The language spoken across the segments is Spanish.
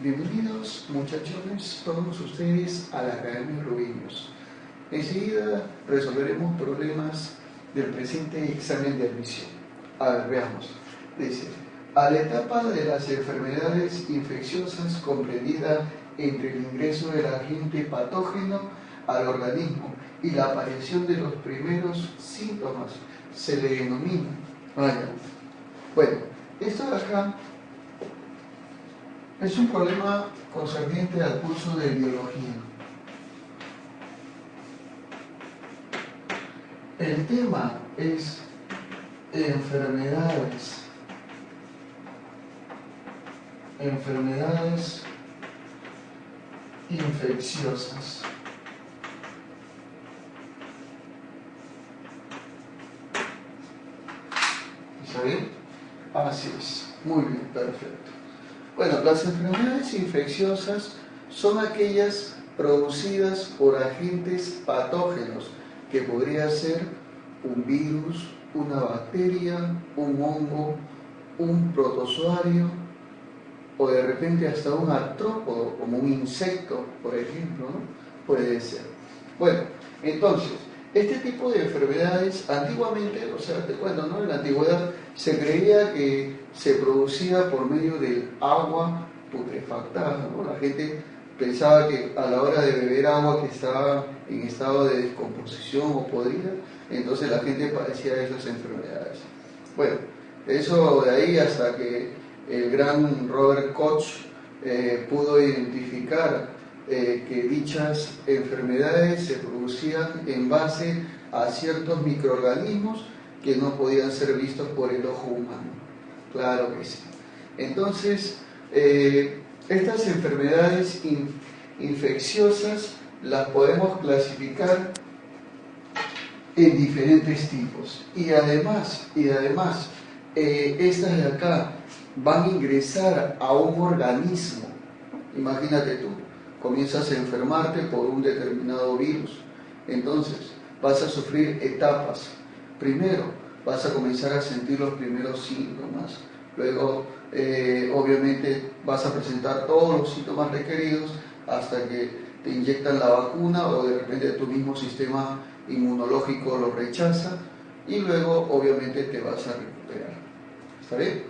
Bienvenidos muchachones, todos ustedes a la Academia Rubiños. Enseguida resolveremos problemas del presente examen de admisión. A ver, veamos. Dice, a la etapa de las enfermedades infecciosas comprendida entre el ingreso del agente patógeno al organismo y la aparición de los primeros síntomas se le denomina. Bueno, esto de acá es un problema concerniente al curso de biología. El tema es enfermedades infecciosas. ¿Está bien? Así es. Muy bien, perfecto. Bueno, las enfermedades infecciosas son aquellas producidas por agentes patógenos, que podría ser un virus, una bacteria, un hongo, un protozoario o de repente hasta un artrópodo, como un insecto, por ejemplo, ¿no? Puede ser. Bueno, entonces, este tipo de enfermedades antiguamente, o sea, te cuento, ¿no? En la antigüedad se creía que se producía por medio del agua putrefactada, ¿no? La gente pensaba que a la hora de beber agua que estaba en estado de descomposición o podrida, entonces la gente padecía esas enfermedades. Bueno, eso de ahí hasta que el gran Robert Koch pudo identificar que dichas enfermedades se producían en base a ciertos microorganismos que no podían ser vistos por el ojo humano. Claro que sí. Entonces, estas enfermedades infecciosas las podemos clasificar en diferentes tipos. Y además, estas de acá van a ingresar a un organismo. Imagínate tú, comienzas a enfermarte por un determinado virus. Entonces, vas a sufrir etapas. Primero, vas a comenzar a sentir los primeros síntomas. Luego, obviamente, vas a presentar todos los síntomas requeridos hasta que te inyectan la vacuna o de repente tu mismo sistema inmunológico lo rechaza y luego, obviamente, te vas a recuperar. ¿Está bien?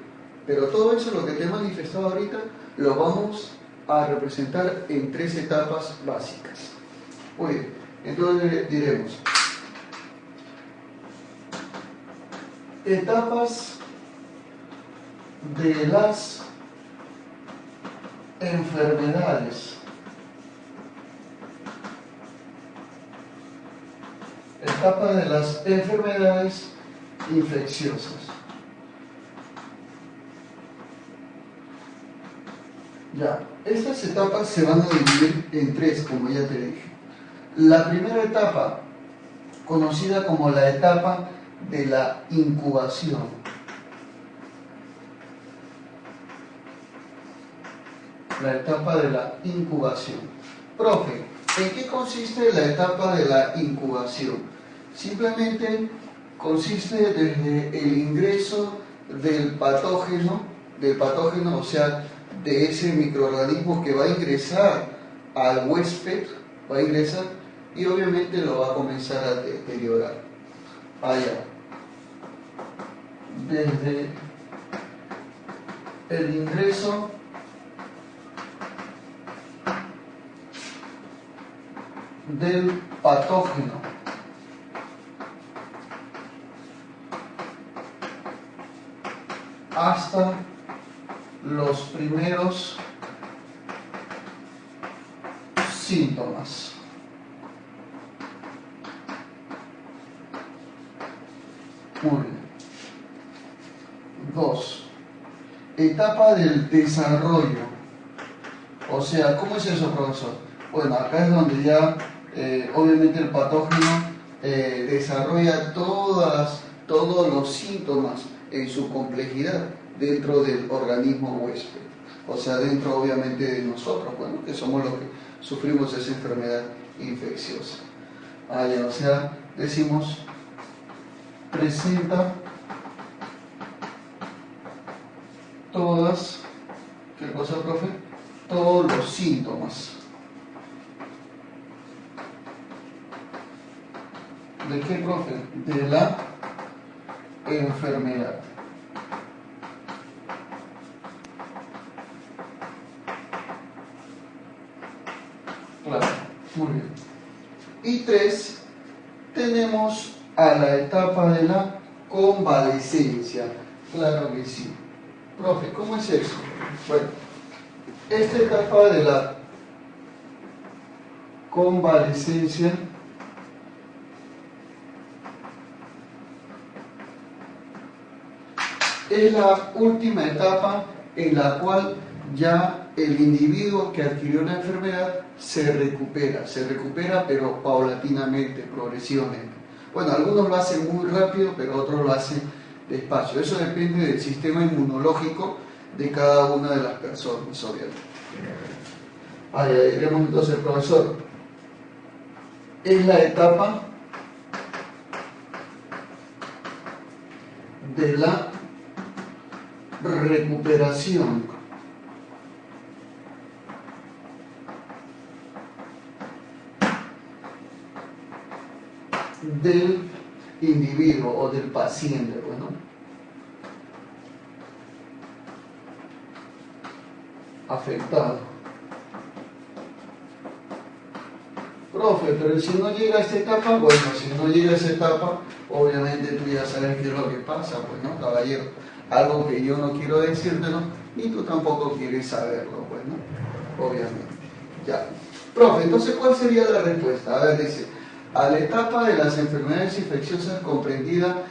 Pero todo eso, lo que te he manifestado ahorita, lo vamos a representar en 3 etapas básicas. Muy bien, entonces diremos etapas de las enfermedades. Etapa de las enfermedades infecciosas. Ya, estas etapas se van a dividir en 3, como ya te dije. La primera etapa, conocida como la etapa de la incubación. La etapa de la incubación. Profe, ¿en qué consiste la etapa de la incubación? Simplemente consiste desde el ingreso del patógeno, o sea, de ese microorganismo que va a ingresar al huésped, y obviamente lo va a comenzar a deteriorar. Allá. Desde el ingreso del patógeno hasta los primeros síntomas. Muy bien. 2. Etapa del desarrollo. O sea, ¿cómo es eso, profesor? Bueno, acá es donde ya obviamente el patógeno desarrolla todos los síntomas en su complejidad dentro del organismo huésped. O sea, dentro obviamente de nosotros, bueno, que somos los que sufrimos esa enfermedad infecciosa. O sea, decimos, presenta todas, ¿qué cosa, profe? todos los síntomas. ¿De qué, profe? De la enfermedad. Claro, muy bien. Y 3, tenemos a la etapa de la convalecencia. Claro que sí. Profe, ¿cómo es eso? Bueno, esta etapa de la convalecencia es la última etapa en la cual ya el individuo que adquirió la enfermedad se recupera pero paulatinamente, progresivamente. Bueno, algunos lo hacen muy rápido, pero otros lo hacen despacio. Eso depende del sistema inmunológico de cada una de las personas, obviamente. Ahí diremos entonces, profesor, es la etapa de la recuperación del individuo o del paciente, bueno, afectado. Profe, pero si no llega a esta etapa, bueno, si no llega a esa etapa, obviamente tú ya sabes qué es lo que pasa, pues, ¿no, caballero? Algo que yo no quiero decírtelo, y tú tampoco quieres saberlo, pues, ¿no? Obviamente. Ya. Profe, entonces, ¿cuál sería la respuesta? A ver, dice, a la etapa de las enfermedades infecciosas comprendida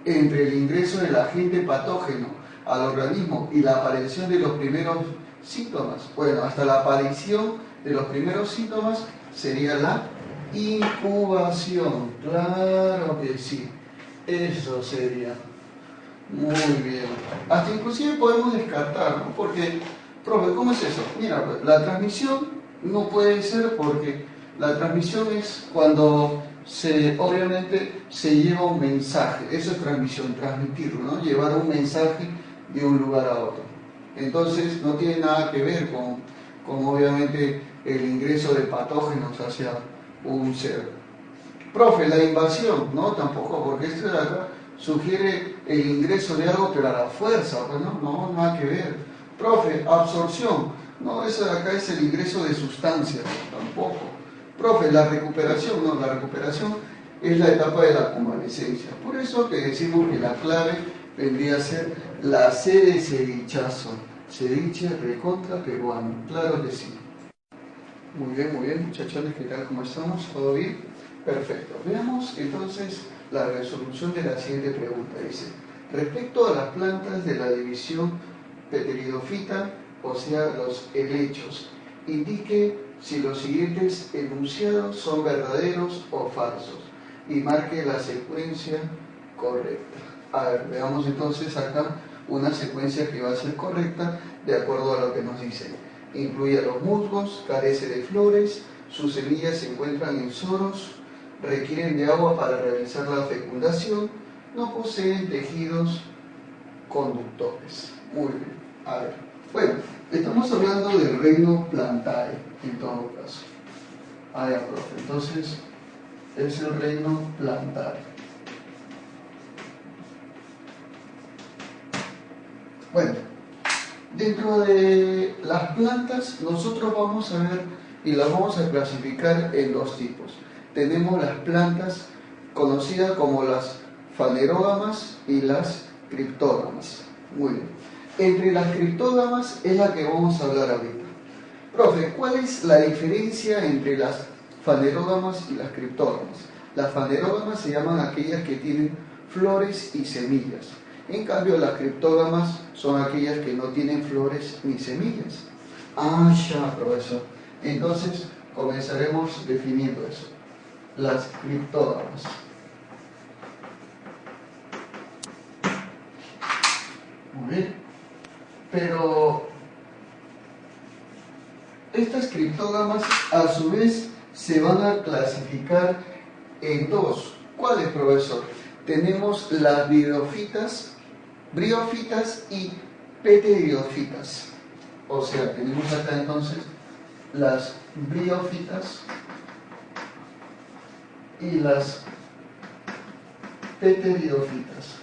entre el ingreso del agente patógeno al organismo y la aparición de los primeros síntomas. Bueno, hasta la aparición de los primeros síntomas sería la incubación. Claro que sí, eso sería. Muy bien. Hasta inclusive podemos descartar, ¿no? Porque, profe, ¿cómo es eso? Mira, la transmisión no puede ser porque la transmisión es cuando obviamente se lleva un mensaje. Eso es transmisión, transmitirlo, ¿no? Llevar un mensaje de un lugar a otro. Entonces no tiene nada que ver con obviamente el ingreso de patógenos hacia un ser. Profe, la invasión, ¿no? Tampoco, porque esto de acá sugiere el ingreso de algo, pero a la fuerza, pues no, nada que ver. Profe, absorción, no, eso de acá es el ingreso de sustancias, tampoco. Profe, la recuperación, no, la recuperación es la etapa de la convalecencia. Por eso que decimos que la clave vendría a ser la C de cevichazo, ceviche recontra peruano, claro que sí. Muy bien, muchachones, ¿qué tal? ¿Cómo estamos? ¿Todo bien? Perfecto. Veamos entonces la resolución de la siguiente pregunta. Dice, respecto a las plantas de la división Pteridophyta, o sea, los helechos, indique si los siguientes enunciados son verdaderos o falsos y marque la secuencia correcta. A ver, veamos entonces acá una secuencia que va a ser correcta de acuerdo a lo que nos dice. Incluye a los musgos, carece de flores, sus semillas se encuentran en soros, requieren de agua para realizar la fecundación, no poseen tejidos conductores. Muy bien, a ver. Bueno, estamos hablando del reino Plantae, en todo caso. Ah, ya, profe. Entonces, es el reino Plantae. Bueno, dentro de las plantas, nosotros vamos a ver y las vamos a clasificar en dos tipos. Tenemos las plantas conocidas como las fanerógamas y las criptógamas. Muy bien. Entre las criptógamas es la que vamos a hablar ahorita. Profe, ¿cuál es la diferencia entre las fanerógamas y las criptógamas? Las fanerógamas se llaman aquellas que tienen flores y semillas. En cambio, las criptógamas son aquellas que no tienen flores ni semillas. Ah, ya, profesor. Entonces, comenzaremos definiendo eso. Las criptógamas. Muy bien. Pero estas criptógamas a su vez se van a clasificar en dos. ¿Cuáles, profesor? Tenemos las briófitas y pteridofitas. O sea, tenemos acá entonces las briófitas y las pteridófitas.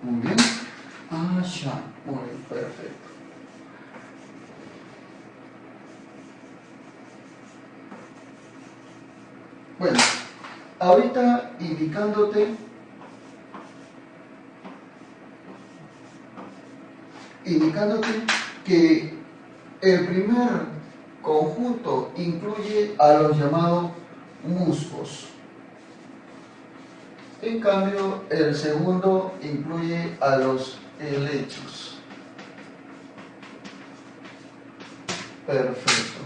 Muy bien. Ah, ya. Muy bien, perfecto. Bueno, ahorita indicándote que el primer conjunto incluye a los llamados musgos. En cambio, el segundo incluye a los helechos. Perfecto.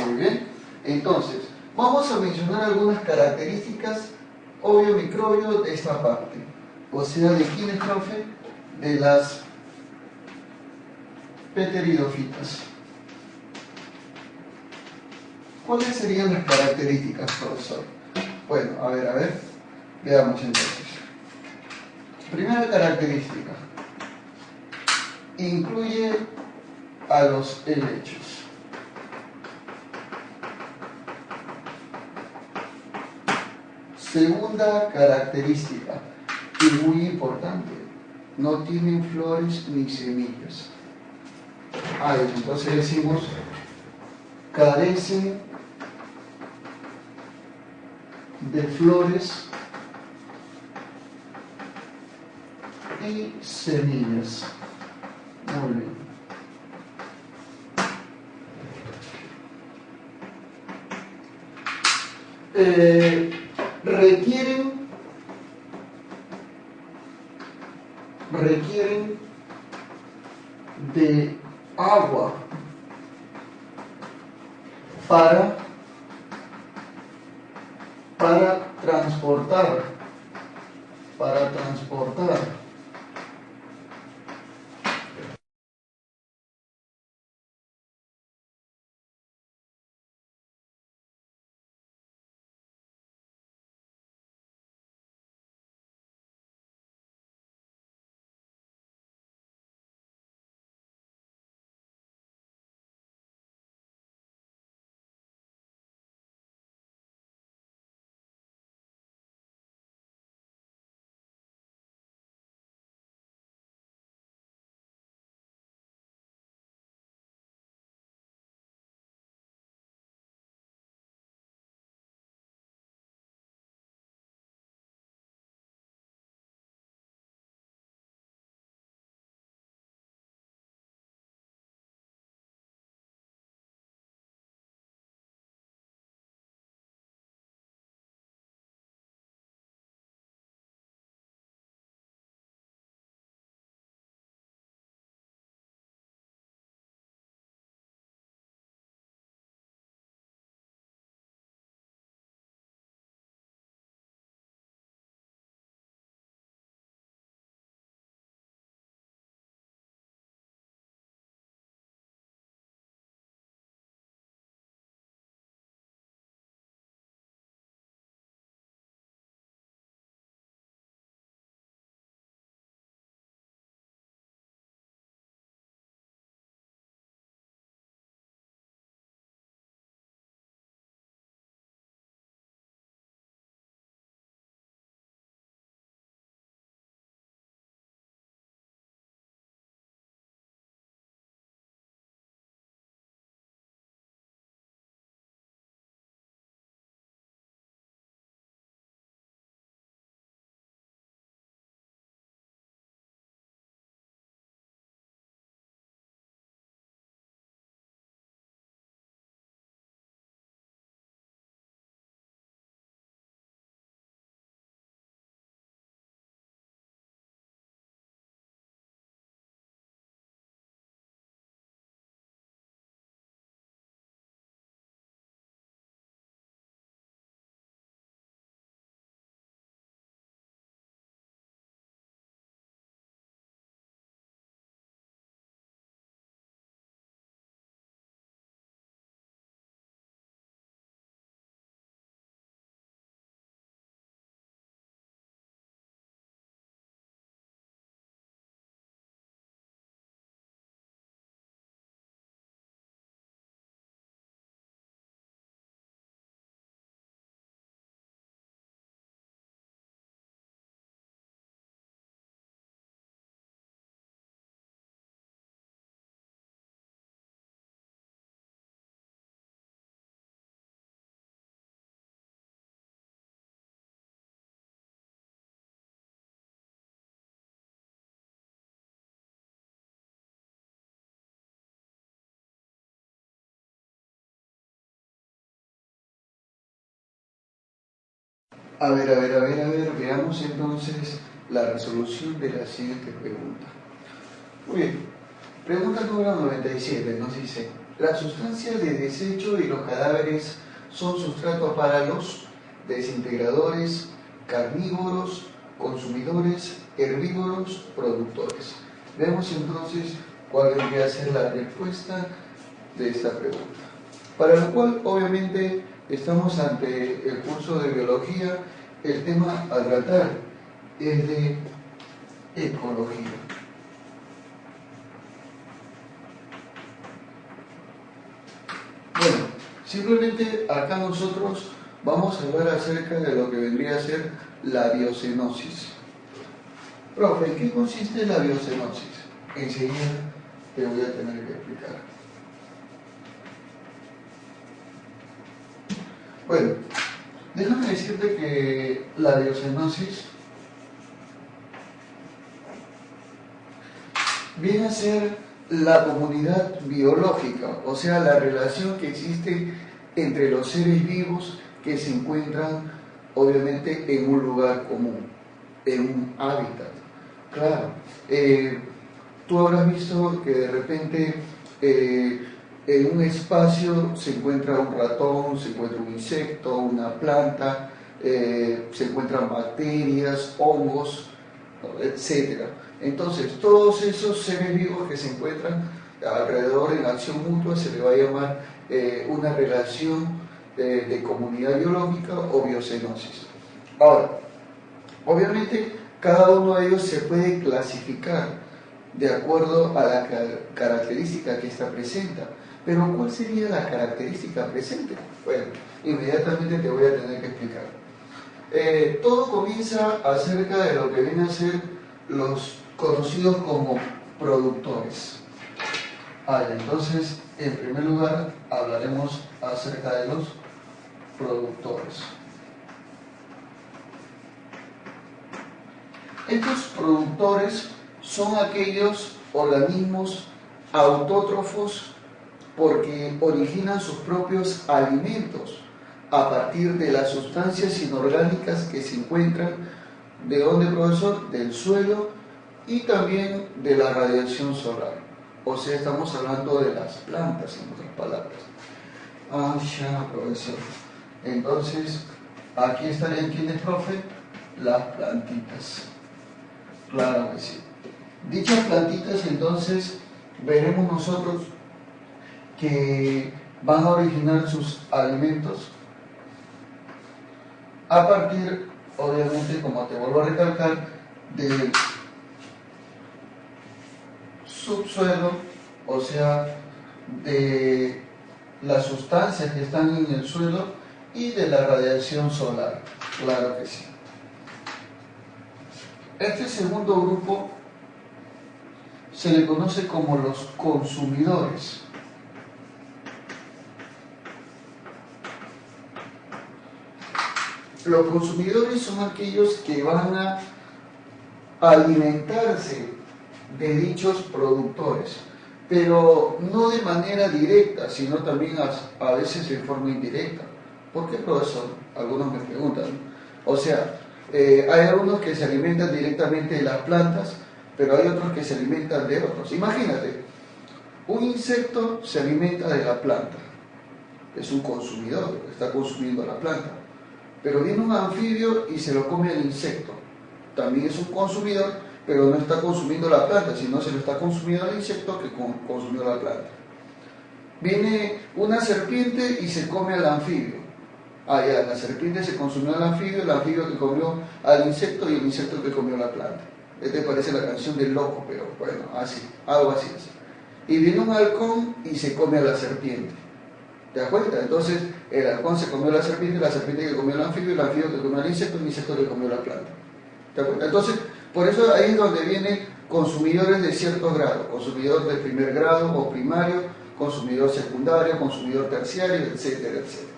Muy bien. Entonces, vamos a mencionar algunas características obvio-microbio de esta parte. O sea, ¿de quiénes, profe? De las pteridófitas. ¿Cuáles serían las características, profesor? Bueno, a ver, veamos entonces. Primera característica, incluye a los helechos. Segunda característica, y muy importante, no tienen flores ni semillas. Entonces decimos, carecen de flores y semillas. Muy bien. Requieren de agua para transportar veamos entonces la resolución de la siguiente pregunta. Muy bien, pregunta número 97 nos dice: las sustancias de desecho y los cadáveres son sustrato para los desintegradores, carnívoros, consumidores, herbívoros, productores. Veamos entonces cuál vendría a ser la respuesta de esta pregunta. Para lo cual, obviamente, estamos ante el curso de biología. El tema a tratar es de ecología. Bueno, simplemente acá nosotros vamos a hablar acerca de lo que vendría a ser la biocenosis. Profe, ¿en qué consiste la biocenosis? Enseguida te voy a tener que explicar. Bueno, déjame decirte que la biocenosis viene a ser la comunidad biológica, o sea, la relación que existe entre los seres vivos que se encuentran, obviamente, en un lugar común, en un hábitat. Claro, tú habrás visto que de repente en un espacio se encuentra un ratón, se encuentra un insecto, una planta, se encuentran bacterias, hongos, etc. Entonces, todos esos seres vivos que se encuentran alrededor en acción mutua se le va a llamar una relación de comunidad biológica o biocenosis. Ahora, obviamente, cada uno de ellos se puede clasificar de acuerdo a la característica que ésta presenta. Pero ¿cuál sería la característica presente? Bueno, inmediatamente te voy a tener que explicar. Todo comienza acerca de lo que vienen a ser los conocidos como productores. Entonces, en primer lugar, hablaremos acerca de los productores. Estos productores son aquellos organismos autótrofos porque originan sus propios alimentos a partir de las sustancias inorgánicas que se encuentran, ¿de dónde, profesor? Del suelo y también de la radiación solar. O sea, estamos hablando de las plantas, en otras palabras. Ya, profesor. Entonces, aquí estarían ¿quiénes, profe? Las plantitas. Claro que sí. Dichas plantitas, entonces, veremos nosotros que van a originar sus alimentos a partir, obviamente, como te vuelvo a recalcar, del subsuelo, o sea, de las sustancias que están en el suelo y de la radiación solar. Claro que sí. Este segundo grupo se le conoce como los consumidores. Los consumidores son aquellos que van a alimentarse de dichos productores, pero no de manera directa, sino también a veces de forma indirecta. ¿Por qué, profesor? Algunos me preguntan. O sea, hay algunos que se alimentan directamente de las plantas, pero hay otros que se alimentan de otros. Imagínate, un insecto se alimenta de la planta, es un consumidor, está consumiendo la planta. Pero viene un anfibio y se lo come el insecto. También es un consumidor, pero no está consumiendo la planta, sino se lo está consumiendo el insecto que consumió la planta. Viene una serpiente y se come al anfibio. Ya, la serpiente se consumió al anfibio, el anfibio que comió al insecto y el insecto que comió la planta. Te parece la canción del loco, pero bueno, así, algo así es. Y viene un halcón y se come a la serpiente. ¿Te das cuenta? Entonces, el halcón se comió a la serpiente que comió el anfibio que comió al insecto, el insecto que comió la planta. ¿Te das cuenta? Entonces, por eso ahí es donde vienen consumidores de ciertos grados, consumidor de primer grado o primario, consumidor secundario, consumidor terciario, etcétera, etcétera.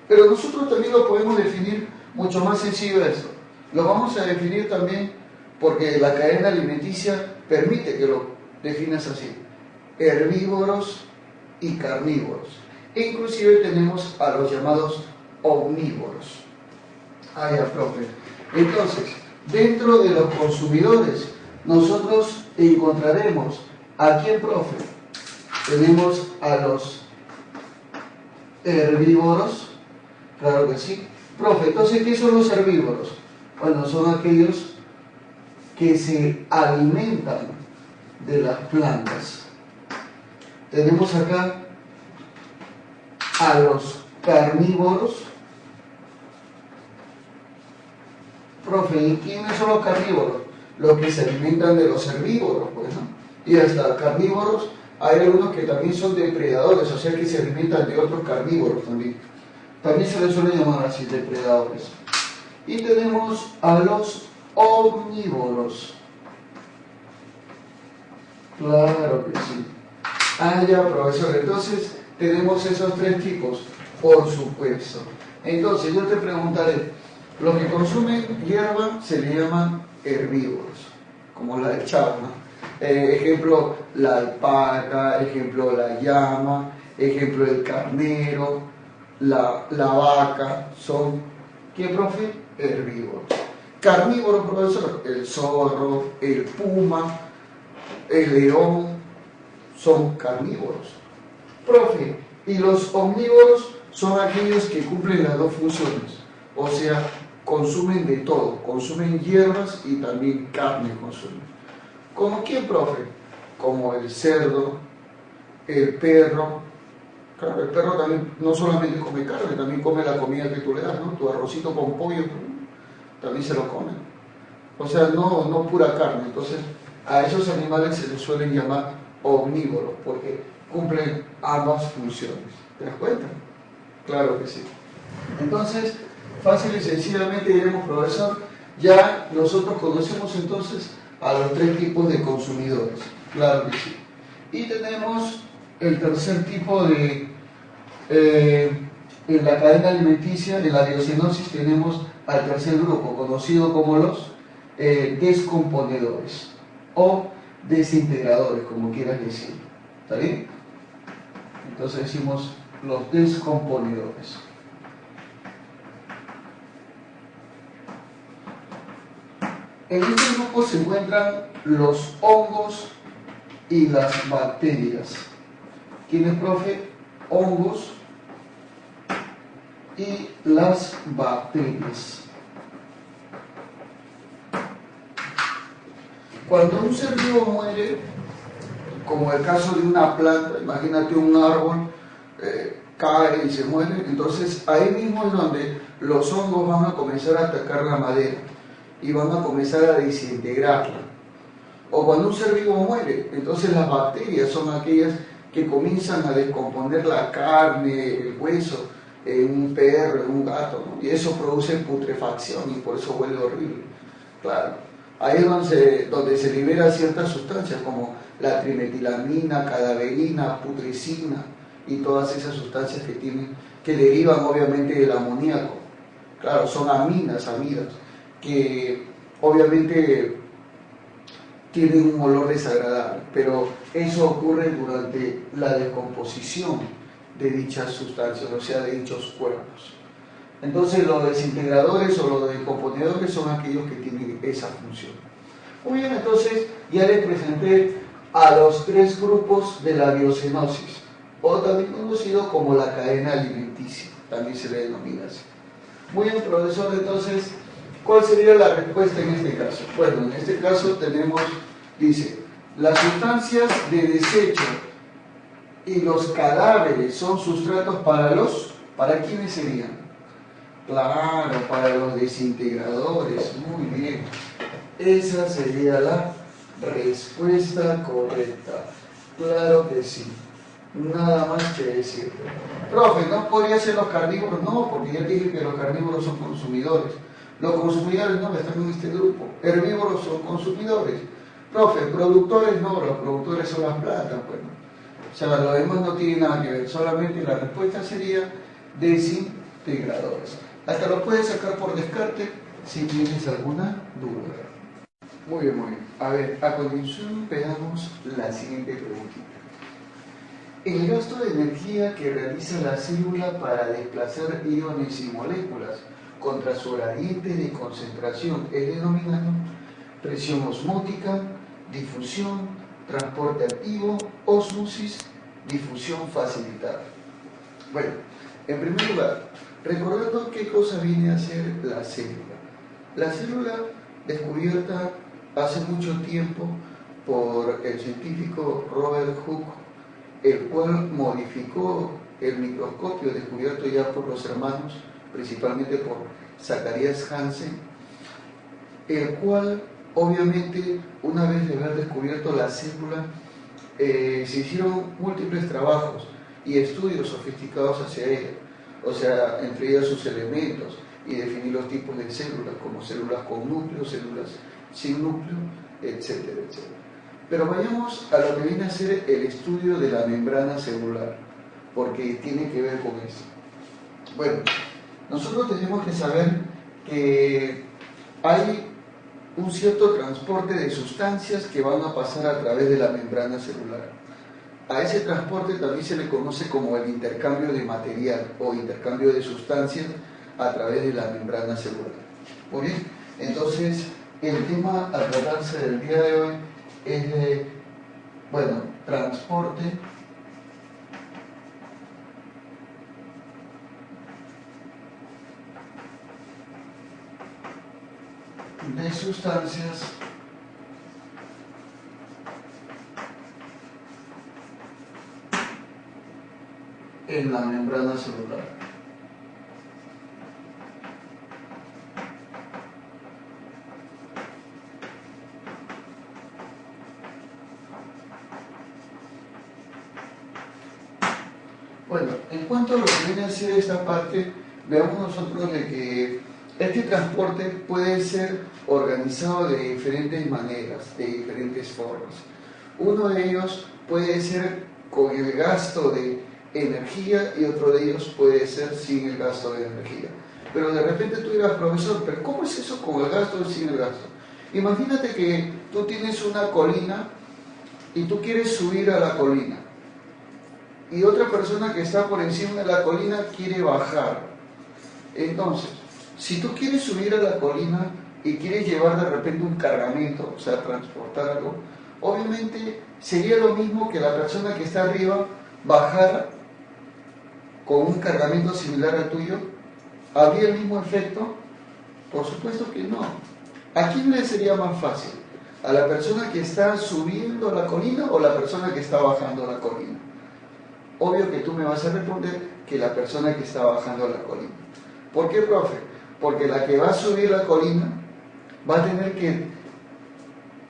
Pero nosotros también lo podemos definir mucho más sencillo esto. Lo vamos a definir también porque la cadena alimenticia permite que lo definas así: herbívoros y carnívoros. E inclusive tenemos a los llamados omnívoros. Ah, ya, profe. Entonces, dentro de los consumidores, nosotros encontraremos ¿a quién, profe? Tenemos a los herbívoros, claro que sí. Profe, entonces, ¿qué son los herbívoros? Bueno, son aquellos que se alimentan de las plantas. Tenemos acá a los carnívoros. Profe, ¿y quiénes son los carnívoros? Los que se alimentan de los herbívoros, pues, ¿no? Y hasta carnívoros, hay algunos que también son depredadores, o sea que se alimentan de otros carnívoros también. También se les suele llamar así, depredadores. Y tenemos a los omnívoros. Claro que sí. Ah, ya, profesor. Entonces, tenemos esos tres tipos, por supuesto. Entonces, yo te preguntaré, los que consumen hierba se le llaman herbívoros, como la del Chavo, ¿no? Ejemplo, la alpaca, ejemplo, la llama, ejemplo, el carnero, la vaca, son, ¿qué, profe? Herbívoros. Carnívoros, profesor, el zorro, el puma, el león, son carnívoros. Profe, y los omnívoros son aquellos que cumplen las dos funciones, o sea, consumen de todo, consumen hierbas y también carne consumen. ¿Como quién, profe? Como el cerdo, el perro. Claro, el perro también no solamente come carne, también come la comida que tú le das, ¿no? Tu arrocito con pollo, también se lo comen. O sea, no pura carne. Entonces, a esos animales se les suelen llamar omnívoros, porque cumplen ambas funciones. ¿Te das cuenta? Claro que sí. Entonces, fácil y sencillamente diremos, profesor, ya nosotros conocemos entonces a los tres tipos de consumidores. Claro que sí. Y tenemos el tercer tipo de, en la cadena alimenticia de la biocenosis tenemos al tercer grupo, conocido como los descomponedores o desintegradores, como quieras decir. ¿Está bien? Entonces decimos los descomponedores. En este grupo se encuentran los hongos y las bacterias. ¿Quiénes, profe? Hongos y las bacterias. Cuando un ser vivo muere, como el caso de una planta, imagínate un árbol, cae y se muere, entonces ahí mismo es donde los hongos van a comenzar a atacar la madera y van a comenzar a desintegrarla. O cuando un ser vivo muere, entonces las bacterias son aquellas que comienzan a descomponer la carne, el hueso, en un perro, en un gato, ¿no? Y eso produce putrefacción y por eso huele horrible. Claro, ahí es donde se liberan ciertas sustancias como la trimetilamina, cadaverina, putrescina y todas esas sustancias que derivan obviamente del amoníaco. Claro, son amidas, que obviamente tienen un olor desagradable, pero eso ocurre durante la descomposición de dichas sustancias, o sea, de dichos cuerpos. Entonces los desintegradores o los descomponedores son aquellos que tienen esa función. Muy bien, entonces ya les presenté a los tres grupos de la biocenosis, o también conocido como la cadena alimenticia, también se le denomina así. Muy bien, profesor, entonces, ¿cuál sería la respuesta en este caso? Bueno, en este caso tenemos, dice, las sustancias de desecho y los cadáveres son sustratos ¿para quiénes serían? Claro, para los desintegradores, muy bien. Esa sería la respuesta correcta. Claro que sí. Nada más que decir. Profe, ¿no podría ser los carnívoros? No, porque ya dije que los carnívoros son consumidores. Los consumidores no están en este grupo. Herbívoros son consumidores. Profe, productores no, los productores son las plantas, pues. O sea, lo demás no tiene nada que ver. Solamente la respuesta sería desintegradores. Hasta lo puedes sacar por descarte si tienes alguna duda. Muy bien, muy bien. A ver, a continuación veamos la siguiente preguntita. El gasto de energía que realiza la célula para desplazar iones y moléculas contra su gradiente de concentración es denominado presión osmótica, difusión, transporte activo, ósmosis, difusión facilitada. Bueno, en primer lugar, recordando qué cosa viene a ser la célula. La célula, descubierta hace mucho tiempo por el científico Robert Hooke, el cual modificó el microscopio descubierto ya por los hermanos, principalmente por Zacharias Hansen, el cual obviamente una vez de haber descubierto la célula se hicieron múltiples trabajos y estudios sofisticados hacia ella, o sea, entre ellas sus elementos y definir los tipos de células, como células con núcleo, células sin núcleo, etcétera, etcétera. Pero vayamos a lo que viene a ser el estudio de la membrana celular, porque tiene que ver con esto. Bueno, nosotros tenemos que saber que hay un cierto transporte de sustancias que van a pasar a través de la membrana celular. A ese transporte también se le conoce como el intercambio de material o intercambio de sustancias a través de la membrana celular. Muy bien, entonces el tema a tratarse del día de hoy es de, bueno, transporte de sustancias en la membrana celular. Bueno, en cuanto a lo que viene a ser esta parte, veamos nosotros de que este transporte puede ser organizado de diferentes maneras, de diferentes formas. Uno de ellos puede ser con el gasto de energía y otro de ellos puede ser sin el gasto de energía. Pero de repente tú dirás, profesor, ¿pero cómo es eso con el gasto y sin el gasto? Imagínate que tú tienes una colina y tú quieres subir a la colina y otra persona que está por encima de la colina quiere bajar. Entonces, si tú quieres subir a la colina y quieres llevar de repente un cargamento, o sea, transportar algo, obviamente sería lo mismo que la persona que está arriba bajara con un cargamento similar al tuyo. ¿Habría el mismo efecto? Por supuesto que no. ¿A quién le sería más fácil? ¿A la persona que está subiendo la colina o la persona que está bajando la colina? Obvio que tú me vas a responder que la persona que está bajando la colina. ¿Por qué, profe? Porque la que va a subir la colina va a tener que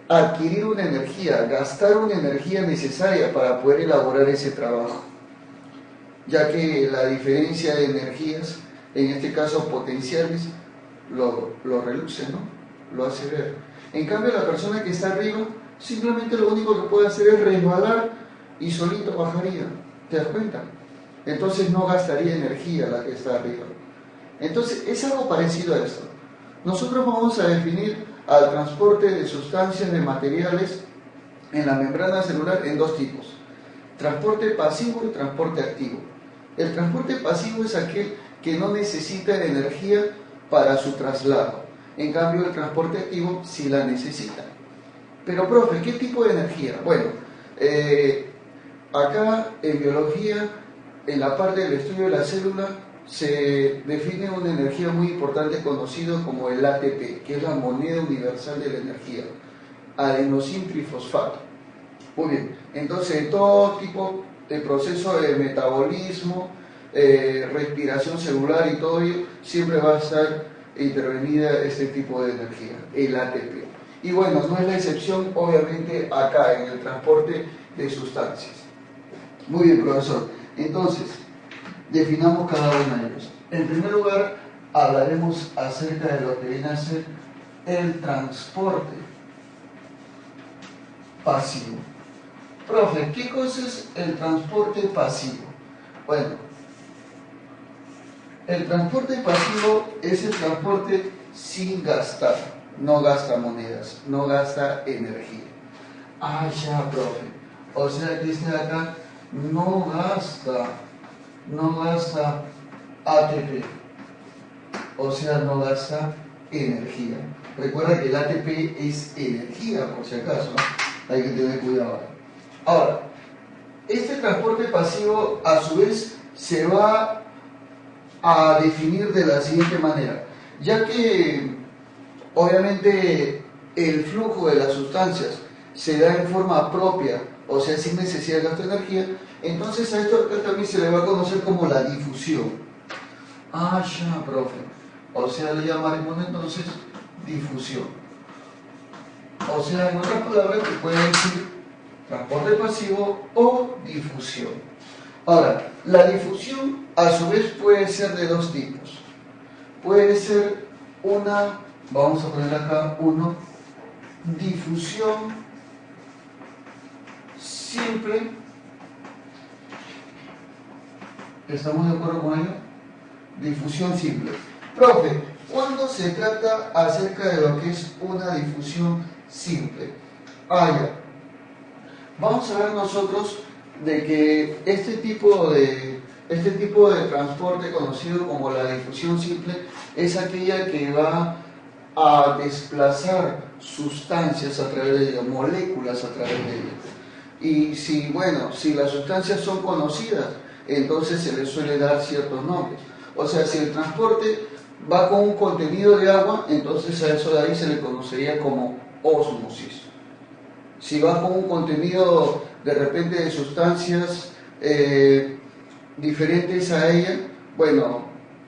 adquirir una energía, gastar una energía necesaria para poder elaborar ese trabajo, ya que la diferencia de energías, en este caso potenciales, lo reluce, ¿no? Lo hace ver. En cambio, la persona que está arriba, simplemente lo único que puede hacer es resbalar y solito bajaría. ¿Te das cuenta? Entonces no gastaría energía la que está arriba. Entonces es algo parecido a esto. Nosotros vamos a definir al transporte de sustancias, de materiales en la membrana celular en dos tipos: transporte pasivo y transporte activo. El transporte pasivo es aquel que no necesita energía para su traslado. En cambio, el transporte activo sí la necesita. Pero, profe, ¿qué tipo de energía? Bueno, acá en biología, en la parte del estudio de la célula, se define una energía muy importante conocido como el ATP, que es la moneda universal de la energía, adenosintrifosfato. Muy bien, entonces todo tipo de proceso de metabolismo, respiración celular y todo ello, siempre va a estar intervenida este tipo de energía, el ATP. Y bueno, no es la excepción obviamente acá en el transporte de sustancias. Muy bien, profesor. Entonces, definamos cada uno de ellos. En primer lugar, hablaremos acerca de lo que viene a ser el transporte pasivo. Profe, ¿qué cosa es el transporte pasivo? Bueno, el transporte pasivo es el transporte sin gastar. No gasta monedas, no gasta energía. Ah, ya, profe. O sea que este de acá no gasta ATP. o sea, no gasta energía. Recuerda que el ATP es energía, por si acaso, ¿no? Hay que tener cuidado. Ahora, este transporte pasivo, a su vez, se va a definir de la siguiente manera, ya que obviamente el flujo de las sustancias se da en forma propia, o sea, sin necesidad de gastar energía, entonces a esto también se le va a conocer como la difusión. Ah, ya, profe. O sea, le llamaremos entonces difusión. O sea, en otras palabras, que puede decir transporte pasivo o difusión. Ahora, la difusión a su vez puede ser de dos tipos. Puede ser una, vamos a poner acá uno, difusión simple. ¿Estamos de acuerdo con ello? Difusión simple. Profe, ¿cuándo se trata acerca de lo que es una difusión simple? Ya. Vamos a ver nosotros de que este tipo de transporte conocido como la difusión simple es aquella que va a desplazar sustancias a través de ella, moléculas a través de ella. Y si las sustancias son conocidas, entonces se les suele dar ciertos nombres. O sea, si el transporte va con un contenido de agua, entonces a eso de ahí se le conocería como ósmosis. Si va con un contenido de repente de sustancias diferentes a ella,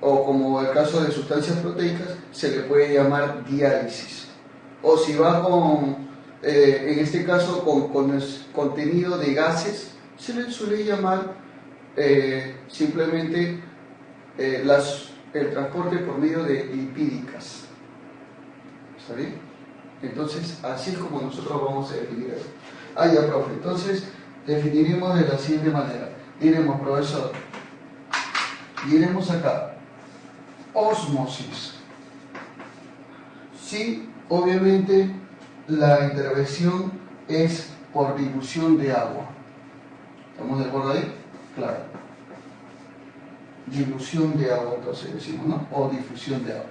o como el caso de sustancias proteicas, se le puede llamar diálisis. O si va en este caso con el contenido de gases, se le suele llamar simplemente el transporte por medio de lipídicas. ¿Está bien? Entonces, así es como nosotros vamos a definir eso. Ya, profe. Entonces, definiremos de la siguiente manera. Diremos, profesor, diremos acá, ósmosis. Sí, obviamente, la intervención es por dilución de agua. ¿Estamos de acuerdo ahí? Claro. Dilución de agua, entonces decimos, ¿no? O difusión de agua.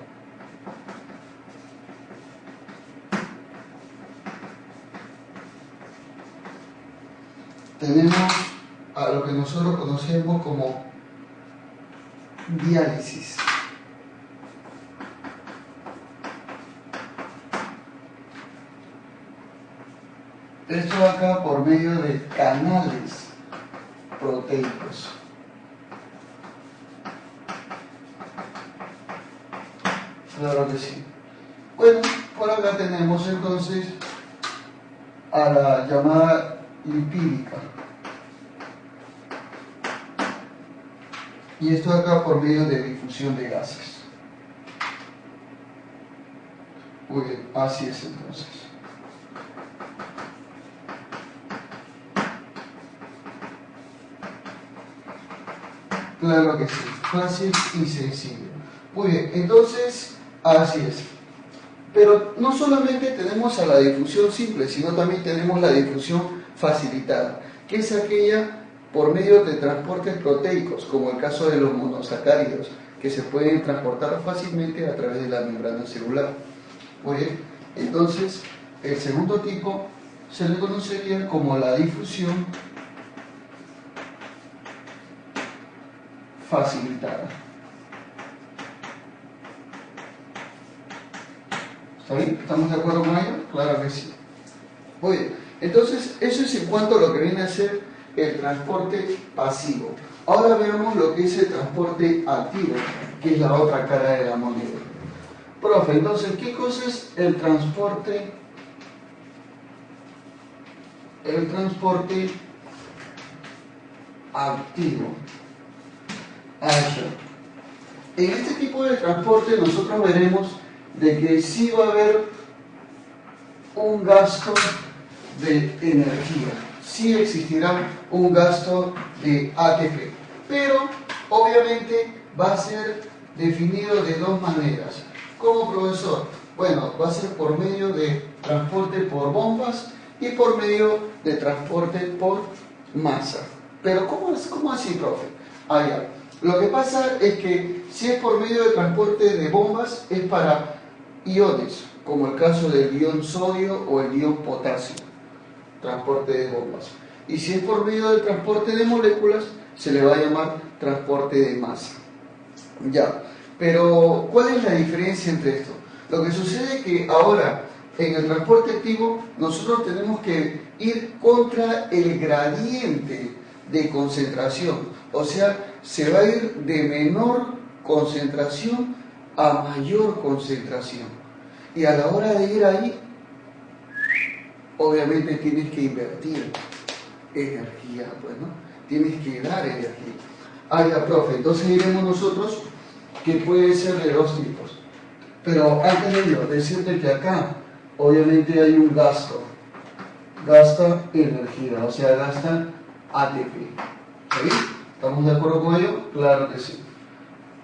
Tenemos a lo que nosotros conocemos como diálisis. Esto acá por medio de canales proteicos. Claro que sí. Bueno, por acá tenemos entonces a la llamada lipídica. Y esto acá por medio de difusión de gases. Muy bien, así es entonces. Claro que sí, fácil y sencillo. Muy bien, entonces, así es. Pero no solamente tenemos a la difusión simple, sino también tenemos la difusión facilitada, que es aquella por medio de transportes proteicos, como el caso de los monosacáridos, que se pueden transportar fácilmente a través de la membrana celular. Muy bien, entonces, el segundo tipo se le conocería como la difusión facilitada. ¿Está bien? ¿Estamos de acuerdo con ello? Claro que sí. Muy bien, entonces eso es en cuanto a lo que viene a ser el transporte pasivo. Ahora veamos lo que es el transporte activo, que es la otra cara de la moneda. Profe, entonces, ¿qué cosa es el transporte? El transporte activo. En este tipo de transporte nosotros veremos de que sí va a haber un gasto de energía, sí existirá un gasto de ATP, pero obviamente va a ser definido de dos maneras. ¿Cómo, profesor? Bueno, va a ser por medio de transporte por bombas y por medio de transporte por masa. Pero ¿cómo así, profe? Ya. Lo que pasa es que si es por medio de transporte de bombas es para iones, como el caso del ion sodio o el ion potasio, transporte de bombas. Y si es por medio del transporte de moléculas, se le va a llamar transporte de masa. Ya, pero ¿cuál es la diferencia entre esto? Lo que sucede es que ahora en el transporte activo nosotros tenemos que ir contra el gradiente de concentración, o sea, se va a ir de menor concentración a mayor concentración, y a la hora de ir ahí obviamente tienes que invertir energía, pues, ¿no? Tienes que dar energía. Ah, ya, profe, entonces diremos nosotros que puede ser de dos tipos, pero antes de ello, decirte que acá obviamente hay un gasto, gasta energía, o sea, gasta ATP. ¿Sí? ¿Estamos de acuerdo con ello? Claro que sí.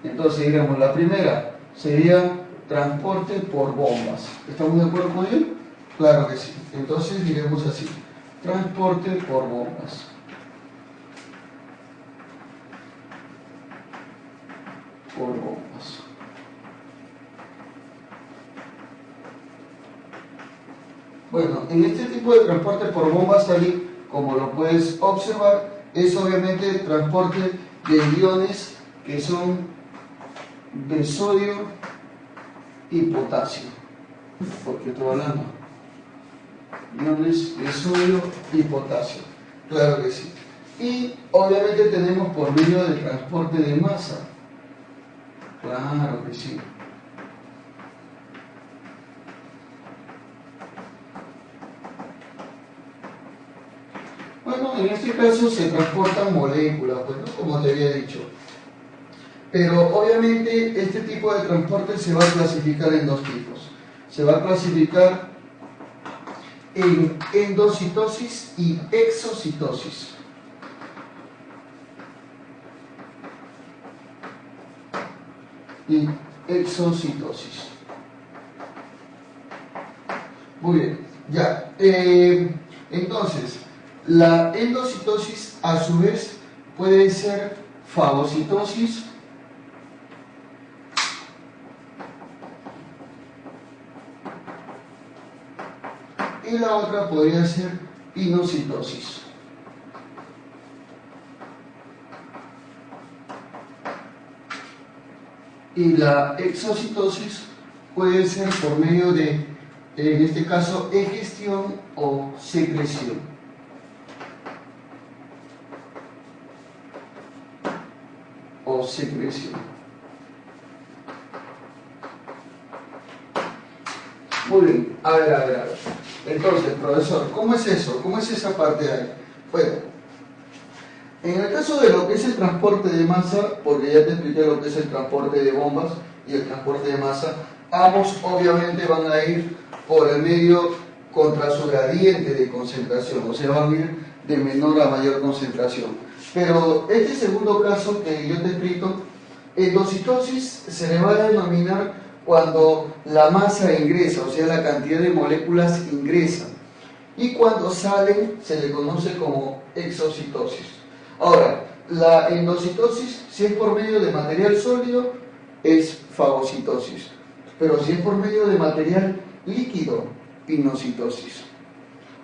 Entonces diremos, la primera sería transporte por bombas. ¿Estamos de acuerdo con ello? Claro que sí. Entonces diremos así, transporte por bombas. Por bombas. Bueno, en este tipo de transporte por bombas, tal y como lo puedes observar, es obviamente el transporte de iones que son de sodio y potasio. Porque estoy hablando iones de sodio y potasio. Claro que sí. Y obviamente tenemos por medio del transporte de masa. Claro que sí. Bueno, en este caso se transportan moléculas, pues, ¿no? Como te había dicho. Pero obviamente este tipo de transporte se va a clasificar en dos tipos. Se va a clasificar en endocitosis y exocitosis. Y exocitosis. Muy bien, ya. Entonces, la endocitosis a su vez puede ser fagocitosis y la otra podría ser pinocitosis. Y la exocitosis puede ser por medio de, en este caso, egestión o secreción. O secreción. Muy bien, a ver. Entonces, profesor, ¿cómo es eso? ¿Cómo es esa parte de ahí? Bueno, en el caso de lo que es el transporte de masa, porque ya te expliqué lo que es el transporte de bombas y el transporte de masa, ambos obviamente van a ir por el medio contra su gradiente de concentración, o sea, van a ir de menor a mayor concentración. Pero este segundo caso que yo te explico, endocitosis se le va a denominar cuando la masa ingresa, o sea, la cantidad de moléculas ingresa. Y cuando salen se le conoce como exocitosis. Ahora, la endocitosis, si es por medio de material sólido, es fagocitosis. Pero si es por medio de material líquido, pinocitosis.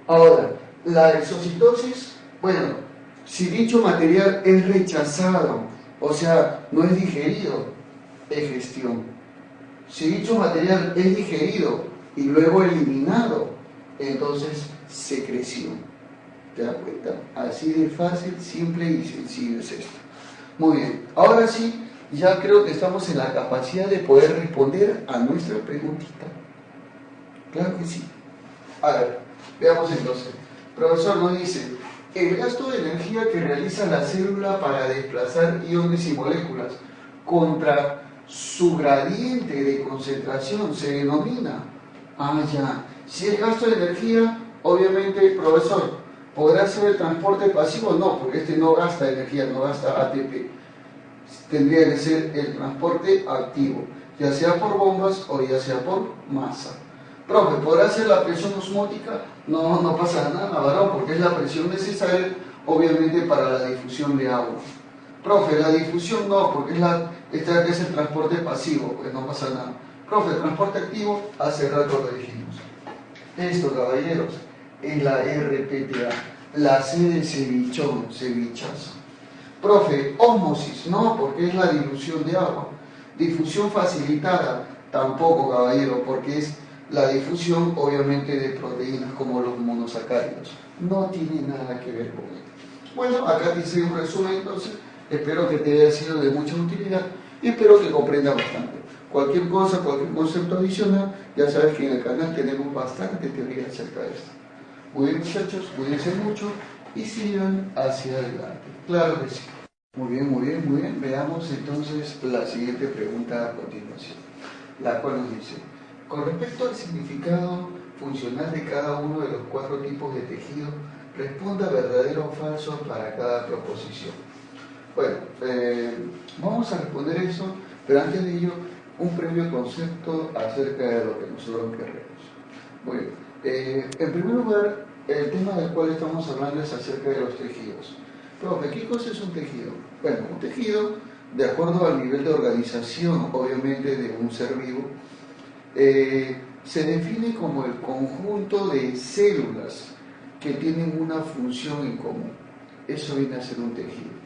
Ahora, la exocitosis, bueno, si dicho material es rechazado, o sea, no es digerido, egestión. Si dicho material es digerido y luego eliminado, entonces secreción. ¿Te das cuenta? Así de fácil, simple y sencillo es esto. Muy bien, ahora sí, ya creo que estamos en la capacidad de poder responder a nuestra preguntita. Claro que sí. A ver, veamos entonces. Profesor nos dice, el gasto de energía que realiza la célula para desplazar iones y moléculas contra su gradiente de concentración se denomina. Ah, ya. Si es gasto de energía, obviamente, profesor, ¿podrá ser el transporte pasivo? No, porque este no gasta energía, no gasta ATP. Tendría que ser el transporte activo, ya sea por bombas o ya sea por masa. Profe, ¿podrá ser la presión osmótica? No, no pasa nada, varón, porque es la presión necesaria, obviamente, para la difusión de agua. Profe, la difusión no, porque es el transporte pasivo, pues no pasa nada. Profe, el transporte activo, hace rato lo dijimos. Esto, caballeros, es la RPTA, la C de cevichón, cevichazo. Profe, ósmosis, no, porque es la dilución de agua. Difusión facilitada, tampoco, caballero, porque es la difusión, obviamente, de proteínas como los monosacáridos. No tiene nada que ver con esto. Bueno, acá te hice un resumen, entonces, espero que te haya sido de mucha utilidad y espero que comprendas bastante. Cualquier cosa, cualquier concepto adicional, ya sabes que en el canal tenemos bastante teoría acerca de esto. Muy bien, muchachos, cuídense mucho y sigan hacia adelante. Claro que sí. Muy bien, muy bien, muy bien. Veamos entonces la siguiente pregunta a continuación, la cual nos dice: con respecto al significado funcional de cada uno de los 4 tipos de tejido, responda verdadero o falso para cada proposición. Bueno, vamos a responder eso, pero antes de ello, un previo concepto acerca de lo que nosotros queremos. Muy bien. En primer lugar, el tema del cual estamos hablando es acerca de los tejidos. Profe, ¿qué cosa es un tejido? Bueno, un tejido, de acuerdo al nivel de organización, obviamente, de un ser vivo, se define como el conjunto de células que tienen una función en común. Eso viene a ser un tejido.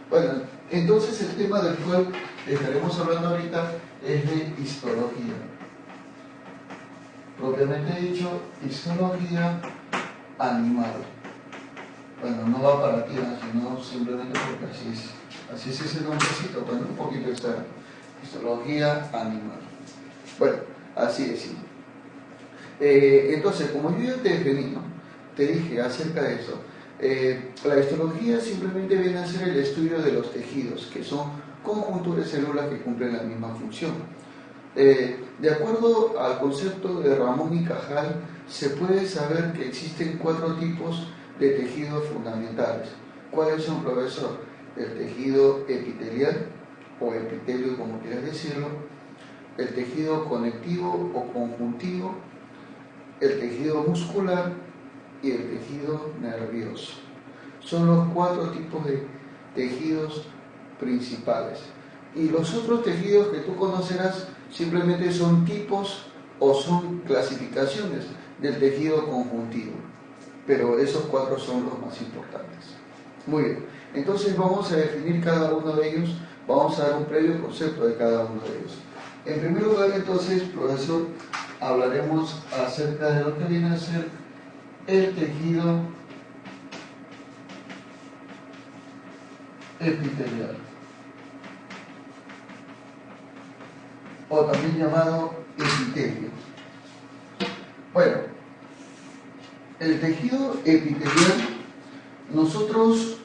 Bueno, entonces el tema del cual estaremos hablando ahorita es de histología. Propiamente dicho, histología animal. Bueno, no va para ti, sino simplemente porque así es ese nombrecito, bueno, un poquito extraño. Histología animal. Bueno, así es. Entonces, como yo ya te definí, ¿no? Te dije acerca de eso, la histología simplemente viene a ser el estudio de los tejidos, que son conjuntos de células que cumplen la misma función. De acuerdo al concepto de Ramón y Cajal, se puede saber que existen 4 tipos de tejidos fundamentales. ¿Cuáles son, profesor? El tejido epitelial, o epitelio como quieras decirlo, el tejido conectivo o conjuntivo, el tejido muscular y el tejido nervioso. Son los 4 tipos de tejidos principales. Y los otros tejidos que tú conocerás simplemente son tipos o son clasificaciones del tejido conjuntivo. Pero esos 4 son los más importantes. Muy bien, entonces vamos a definir cada uno de ellos, vamos a dar un previo concepto de cada uno de ellos. En primer lugar, entonces, profesor, hablaremos acerca de lo que viene a ser el tejido epitelial, o también llamado epitelio. Bueno, el tejido epitelial nosotros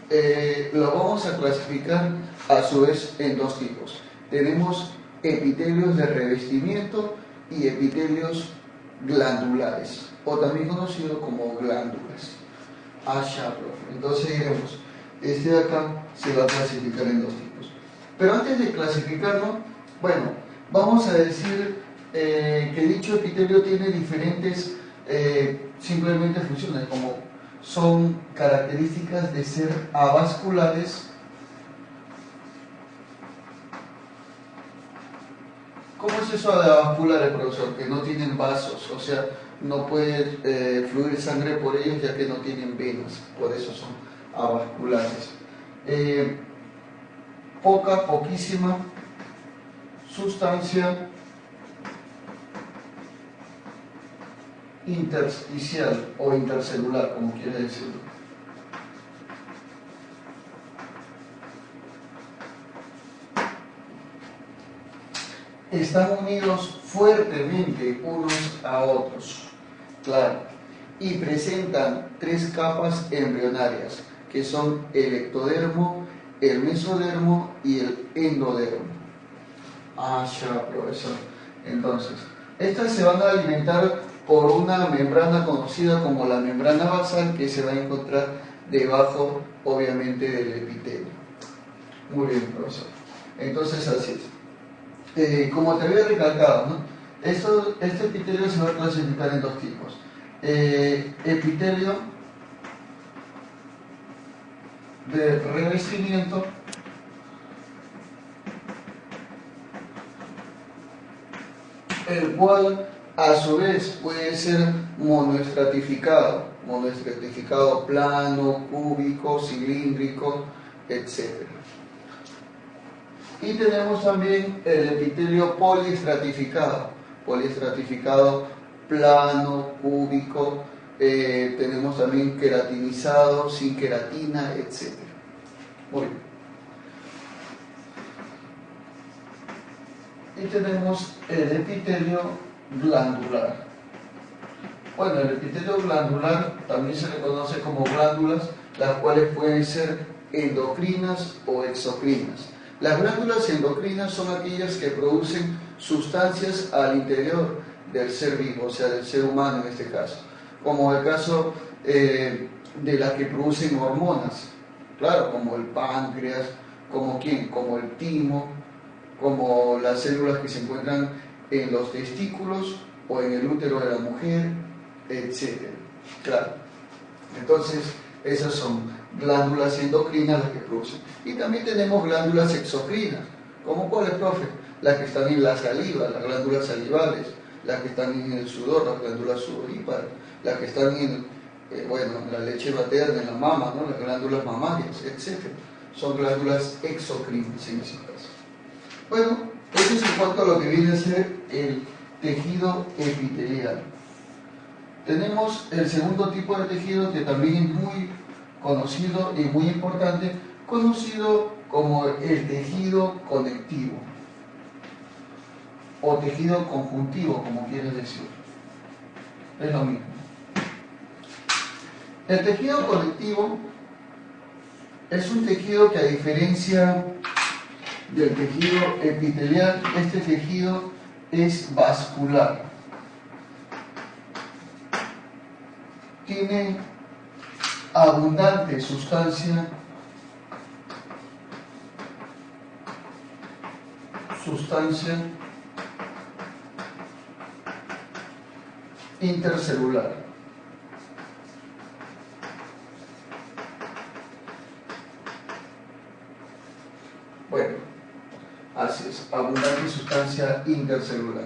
lo vamos a clasificar a su vez en 2 tipos. Tenemos epitelios de revestimiento y epitelios glandulares, o también conocido como glándulas. Profe. Entonces diremos, este de acá se va a clasificar en 2 tipos. Pero antes de clasificarlo, bueno, vamos a decir que dicho epitelio tiene diferentes simplemente funciones, como son características de ser avasculares. ¿Cómo es eso de avasculares, profesor? Que no tienen vasos, o sea, no puede fluir sangre por ellos ya que no tienen venas, por eso son avasculares. Poquísima sustancia intersticial o intercelular, como quiera decirlo. Están unidos fuertemente unos a otros, claro, y presentan 3 capas embrionarias, que son el ectodermo, el mesodermo y el endodermo. Profesor. Entonces, estas se van a alimentar por una membrana conocida como la membrana basal, que se va a encontrar debajo, obviamente, del epitelio. Muy bien, profesor. Entonces, así es. Como te había recalcado, ¿no? Este epitelio se va a clasificar en 2 tipos. Epitelio de revestimiento el cual a su vez puede ser monoestratificado plano, cúbico, cilíndrico, etc. Y tenemos también el epitelio poliestratificado plano, cúbico, tenemos también queratinizado, sin queratina, etc. Muy bien. Y tenemos el epitelio glandular. Bueno, el epitelio glandular también se le conoce como glándulas, las cuales pueden ser endocrinas o exocrinas. Las glándulas endocrinas son aquellas que producen sustancias al interior del ser vivo, o sea, del ser humano en este caso, como el caso de las que producen hormonas, claro, como el páncreas, como ¿quién? Como el timo, como las células que se encuentran en los testículos o en el útero de la mujer, etc. Claro. Entonces, esas son glándulas endocrinas las que producen. Y también tenemos glándulas exocrinas. ¿Cómo cuáles, profe? Las que están en la saliva, las glándulas salivales, las que están en el sudor, las glándulas sudoríparas, las que están en la leche materna, en la mama, ¿no? Las glándulas mamarias, etc. Son glándulas exocrinas en ese caso. Bueno, eso es en cuanto a lo que viene a ser el tejido epitelial. Tenemos el segundo tipo de tejido que también es muy conocido y muy importante, conocido como el tejido conectivo o tejido conjuntivo, como quieres decir. Es lo mismo. El tejido conectivo es un tejido que, a diferencia del tejido epitelial, este tejido es vascular. Tiene abundante sustancia intercelular. Bueno, así es, abundante sustancia intercelular.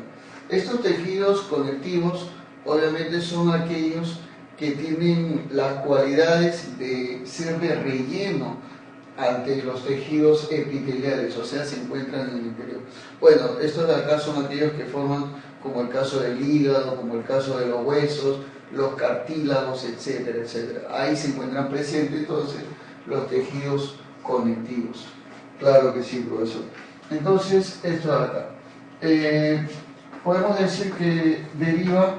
Estos tejidos conectivos obviamente son aquellos que tienen las cualidades de ser de relleno ante los tejidos epiteliales, o sea, se encuentran en el interior. Bueno, estos de acá son aquellos que forman, como el caso del hígado, como el caso de los huesos, los cartílagos, etcétera, etcétera. Ahí se encuentran presentes entonces los tejidos conectivos. Claro que sí, profesor. Entonces, esto de acá. Podemos decir que deriva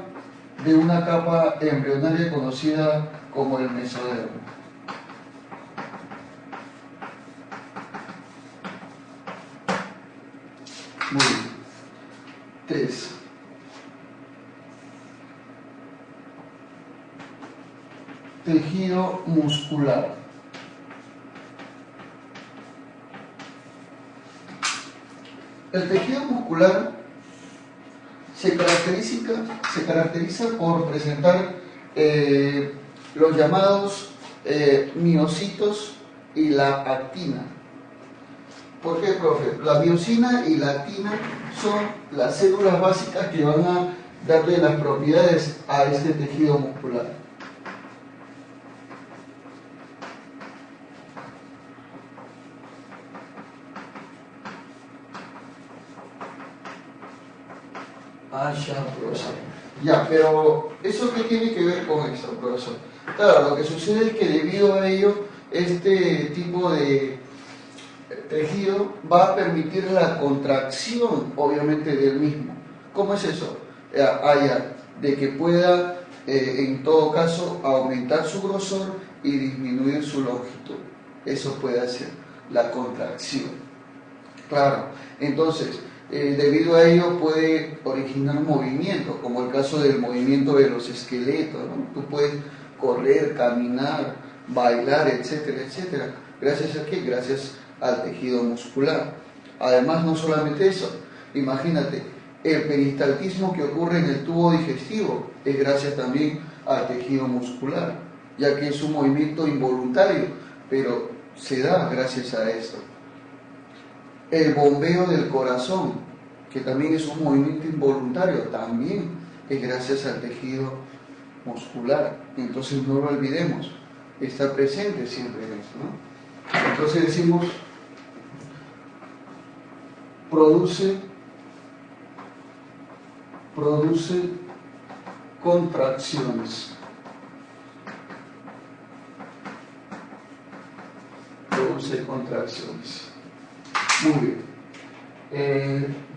de una capa embrionaria conocida como el mesodermo. Muy bien. 3. Tejido muscular. El tejido muscular se caracteriza por presentar los llamados miocitos y la actina. ¿Por qué, profe? La miocina y la actina son las células básicas que van a darle las propiedades a este tejido muscular. Ah, ya, profesor. Ya, pero ¿eso qué tiene que ver con esto, profesor? Claro, lo que sucede es que debido a ello, este tipo de tejido va a permitir la contracción, obviamente, del mismo. ¿Cómo es eso? De que pueda, en todo caso, aumentar su grosor y disminuir su longitud. Eso puede hacer la contracción. Claro, entonces, debido a ello puede originar movimientos, como el caso del movimiento de los esqueletos, ¿no? Tú puedes correr, caminar, bailar, etcétera, etcétera. ¿Gracias a qué? Gracias al tejido muscular. Además, no solamente eso, imagínate, el peristaltismo que ocurre en el tubo digestivo es gracias también al tejido muscular, ya que es un movimiento involuntario, pero se da gracias a esto. El bombeo del corazón que también es un movimiento involuntario, también es gracias al tejido muscular. Entonces no lo olvidemos, está presente siempre en eso, ¿no? Entonces decimos, produce contracciones. Produce contracciones. Muy bien.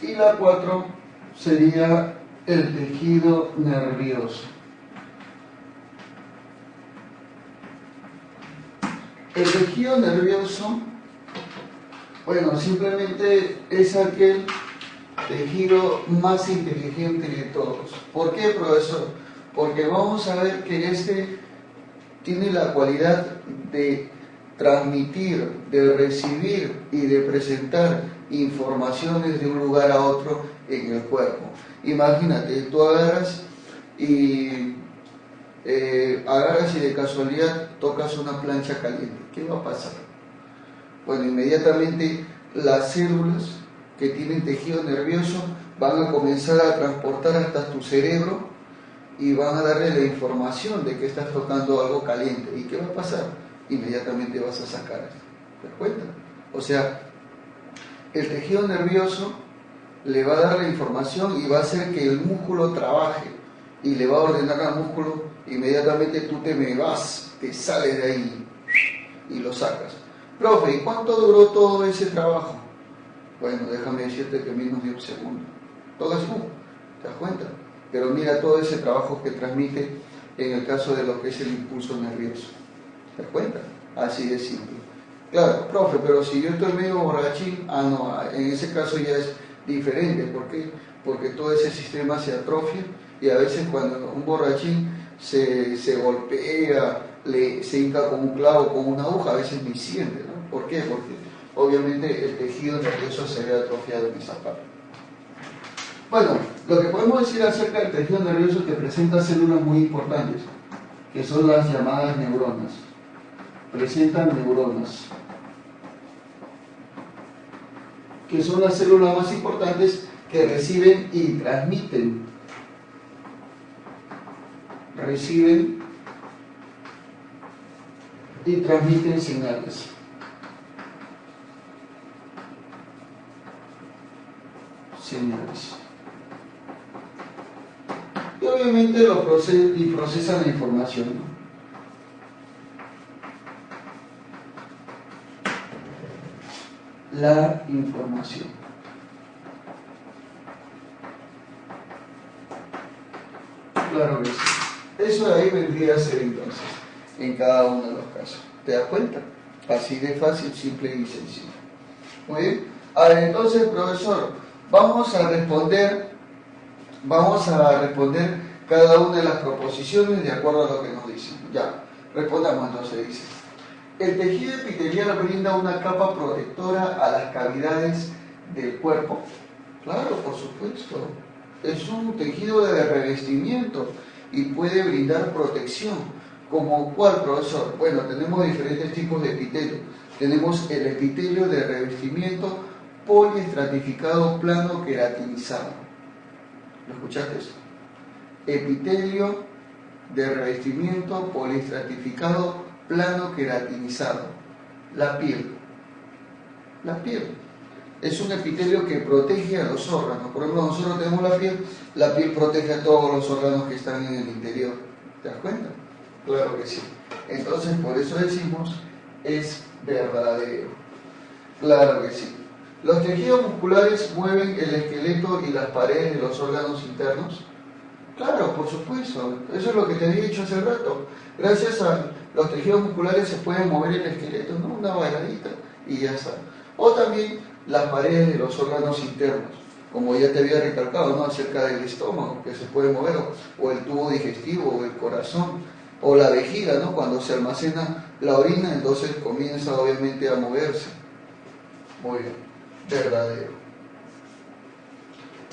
Y la 4 sería el tejido nervioso. El tejido nervioso, bueno, simplemente es aquel tejido más inteligente de todos. ¿Por qué, profesor? Porque vamos a ver que este tiene la cualidad de transmitir, de recibir y de presentar informaciones de un lugar a otro en el cuerpo. Imagínate, tú agarras y de casualidad tocas una plancha caliente. ¿Qué va a pasar? Bueno, inmediatamente las células que tienen tejido nervioso van a comenzar a transportar hasta tu cerebro y van a darle la información de que estás tocando algo caliente. ¿Y qué va a pasar? Inmediatamente vas a sacar esto. ¿Te das cuenta? O sea, el tejido nervioso le va a dar la información y va a hacer que el músculo trabaje y le va a ordenar al músculo, inmediatamente tú te sales de ahí y lo sacas. Profe, ¿y cuánto duró todo ese trabajo? Bueno, déjame decirte que menos de un segundo. Tocas ¿te das cuenta? Pero mira todo ese trabajo que transmite en el caso de lo que es el impulso nervioso. ¿Te das cuenta? Así de simple. Claro, profe, pero si yo estoy medio borrachín, no, en ese caso ya es diferente. ¿Por qué? Porque todo ese sistema se atrofia y a veces cuando un borrachín se golpea, se hinca con un clavo, con una aguja, a veces ni siente, ¿no? ¿Por qué? Porque obviamente el tejido nervioso se ve atrofiado en esa parte. Bueno, lo que podemos decir acerca del tejido nervioso es que presenta células muy importantes, que son las llamadas neuronas. Presentan neuronas, que son las células más importantes que reciben y transmiten. Reciben y transmiten señales. Y obviamente procesan la información, ¿no? La información. Claro que sí. Eso de ahí vendría a ser entonces, en cada uno de los casos. ¿Te das cuenta? Así de fácil, simple y sencillo. Muy bien. A ver, entonces, profesor, vamos a responder cada una de las proposiciones de acuerdo a lo que nos dicen. Ya, respondamos entonces, dice. El tejido epitelial brinda una capa protectora a las cavidades del cuerpo. Claro, por supuesto. Es un tejido de revestimiento y puede brindar protección. ¿Como cuál, profesor? Bueno, tenemos diferentes tipos de epitelio. Tenemos el epitelio de revestimiento poliestratificado plano queratinizado. ¿Lo escuchaste eso? Epitelio de revestimiento poliestratificado plano queratinizado. La piel. La piel. Es un epitelio que protege a los órganos. Por ejemplo, nosotros tenemos la piel protege a todos los órganos que están en el interior. ¿Te das cuenta? Claro que sí. Entonces, por eso decimos, es verdadero. Claro que sí. Los tejidos musculares mueven el esqueleto y las paredes de los órganos internos. Claro, por supuesto. Eso es lo que te había dicho hace rato. Gracias a los tejidos musculares se puede mover el esqueleto, ¿no? Una bailadita y ya está. O también las paredes de los órganos internos, como ya te había recalcado, ¿no? Acerca del estómago, que se puede mover, o el tubo digestivo, o el corazón, o la vejiga, ¿no? Cuando se almacena la orina, entonces comienza obviamente a moverse. Muy bien, verdadero.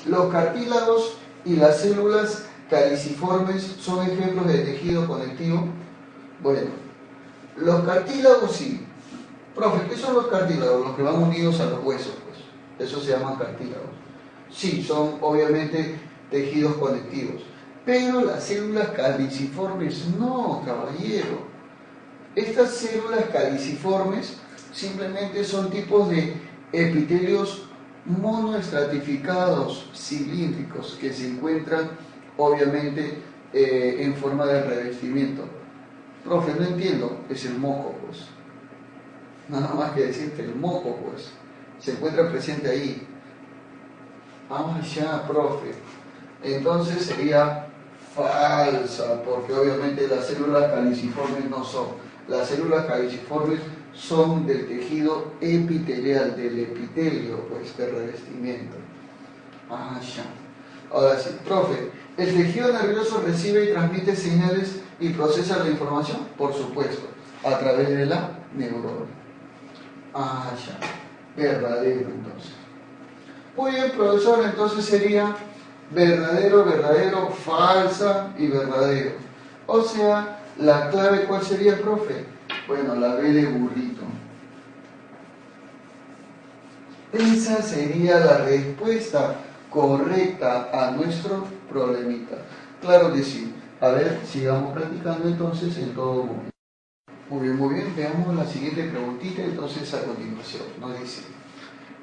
Los cartílagos y las células caliciformes son ejemplos de tejido conectivo. Bueno, los cartílagos sí. Profe, ¿qué son los cartílagos? Los que van unidos a los huesos, pues. Eso se llaman cartílagos. Sí, son obviamente tejidos conectivos. Pero las células caliciformes no, caballero. Estas células caliciformes simplemente son tipos de epitelios monoestratificados cilíndricos que se encuentran obviamente en forma de revestimiento. Profe, no entiendo, es el moco, pues. Nada más que decirte, el moco, pues. Se encuentra presente ahí. Ah, ya, profe. Entonces sería falsa, porque obviamente las células caliciformes no son. Las células caliciformes son del tejido epitelial, del epitelio, pues, de revestimiento. Ah, ya. Ahora sí, profe, ¿el tejido nervioso recibe y transmite señales y procesa la información? Por supuesto, a través de la neurona. Ah, ya. Verdadero, entonces. Muy bien, profesor, entonces sería verdadero, verdadero, falsa y verdadero. O sea, la clave, ¿cuál sería, profe? Bueno, la B de burrito. Esa sería la respuesta correcta a nuestro problemita. Claro que sí. A ver, sigamos practicando entonces en todo momento. Muy bien, veamos la siguiente preguntita entonces a continuación. Nos dice,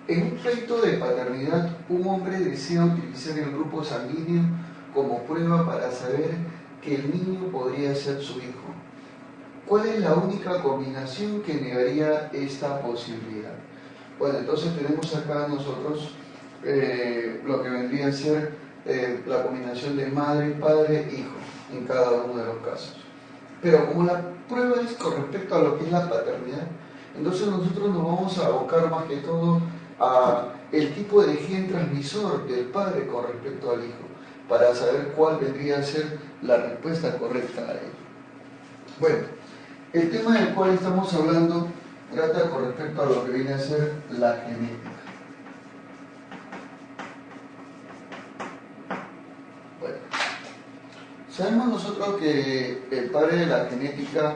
en un pleito de paternidad, un hombre desea utilizar el grupo sanguíneo como prueba para saber que el niño podría ser su hijo. ¿Cuál es la única combinación que negaría esta posibilidad? Bueno, entonces tenemos acá nosotros lo que vendría a ser la combinación de madre, padre, hijo, en cada uno de los casos. Pero como la prueba es con respecto a lo que es la paternidad, entonces nosotros nos vamos a abocar más que todo a el tipo de gen transmisor del padre con respecto al hijo, para saber cuál vendría a ser la respuesta correcta a ello. Bueno, el tema del cual estamos hablando trata con respecto a lo que viene a ser la genética. Bueno, sabemos nosotros que el padre de la genética,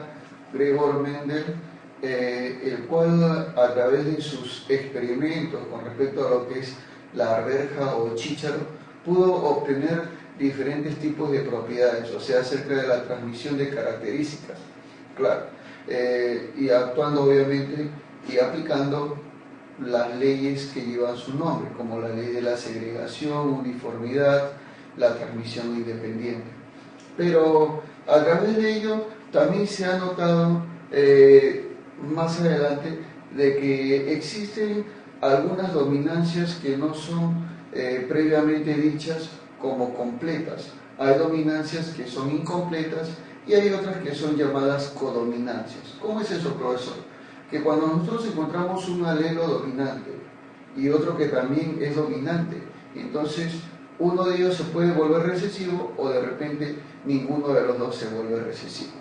Gregor Mendel, el cual a través de sus experimentos con respecto a lo que es la arveja o chícharo, pudo obtener diferentes tipos de propiedades, o sea, acerca de la transmisión de características, claro, y actuando obviamente y aplicando las leyes que llevan su nombre, como la ley de la segregación, uniformidad, la transmisión independiente. Pero a través de ello también se ha notado más adelante de que existen algunas dominancias que no son previamente dichas como completas. Hay dominancias que son incompletas y hay otras que son llamadas codominancias. ¿Cómo es eso, profesor? Que cuando nosotros encontramos un alelo dominante y otro que también es dominante, entonces uno de ellos se puede volver recesivo o de repente ninguno de los dos se vuelve recesivo.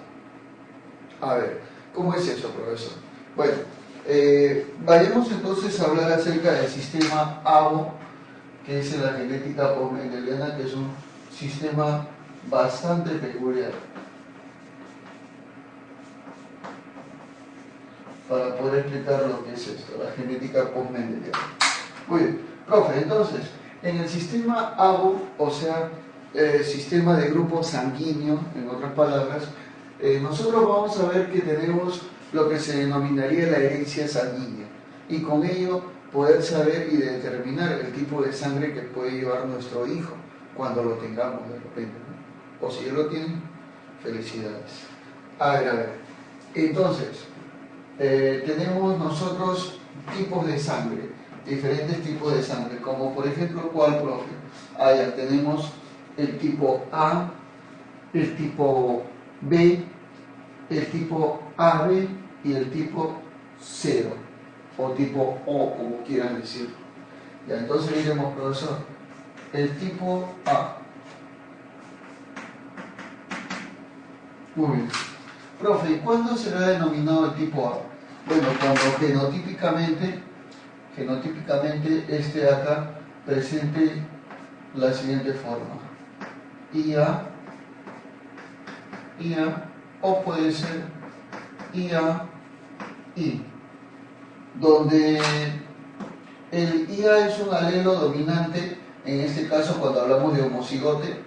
A ver, ¿cómo es eso, profesor? Bueno, vayamos entonces a hablar acerca del sistema ABO, que es la genética postmendeliana, que es un sistema bastante peculiar. Para poder explicar lo que es esto, la genética postmendeliana. Muy bien, profe, entonces, en el sistema ABO, o sea, sistema de grupo sanguíneo, en otras palabras, nosotros vamos a ver que tenemos lo que se denominaría la herencia sanguínea, y con ello poder saber y determinar el tipo de sangre que puede llevar nuestro hijo cuando lo tengamos de repente, ¿no? O si ya lo tienen, felicidades. A ver. Entonces, tenemos nosotros tipos de sangre, diferentes tipos de sangre, como por ejemplo, ¿cuál, profe? Ya tenemos el tipo A, el tipo B, el tipo AB y el tipo 0, o tipo O, como quieran decirlo. Ya, entonces diremos, profesor, el tipo A. Muy bien. Profe, ¿y cuándo será denominado el tipo A? Bueno, cuando genotípicamente este de acá presente la siguiente forma. IA, o puede ser IA, I, donde El IA es un alelo dominante, en este caso cuando hablamos de homocigote,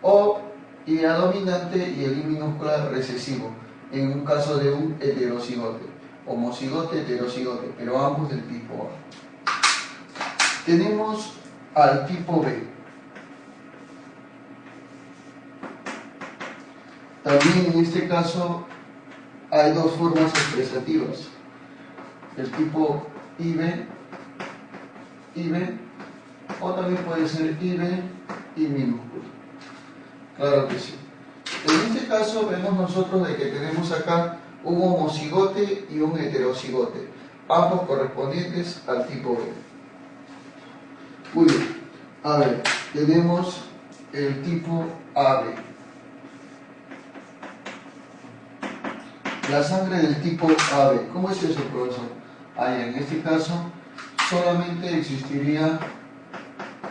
o IA dominante y el I minúscula recesivo, en un caso de un heterocigote, homocigote, heterocigote, pero ambos del tipo A. Tenemos al tipo B. También en este caso hay dos formas expresativas, el tipo IB, o también puede ser IB y minúscula. Claro que sí. En este caso vemos nosotros de que tenemos acá un homocigote y un heterocigote, ambos correspondientes al tipo B. Muy bien. A ver, tenemos el tipo AB. La sangre del tipo AB. ¿Cómo es eso, profesor? Ahí, en este caso, solamente existiría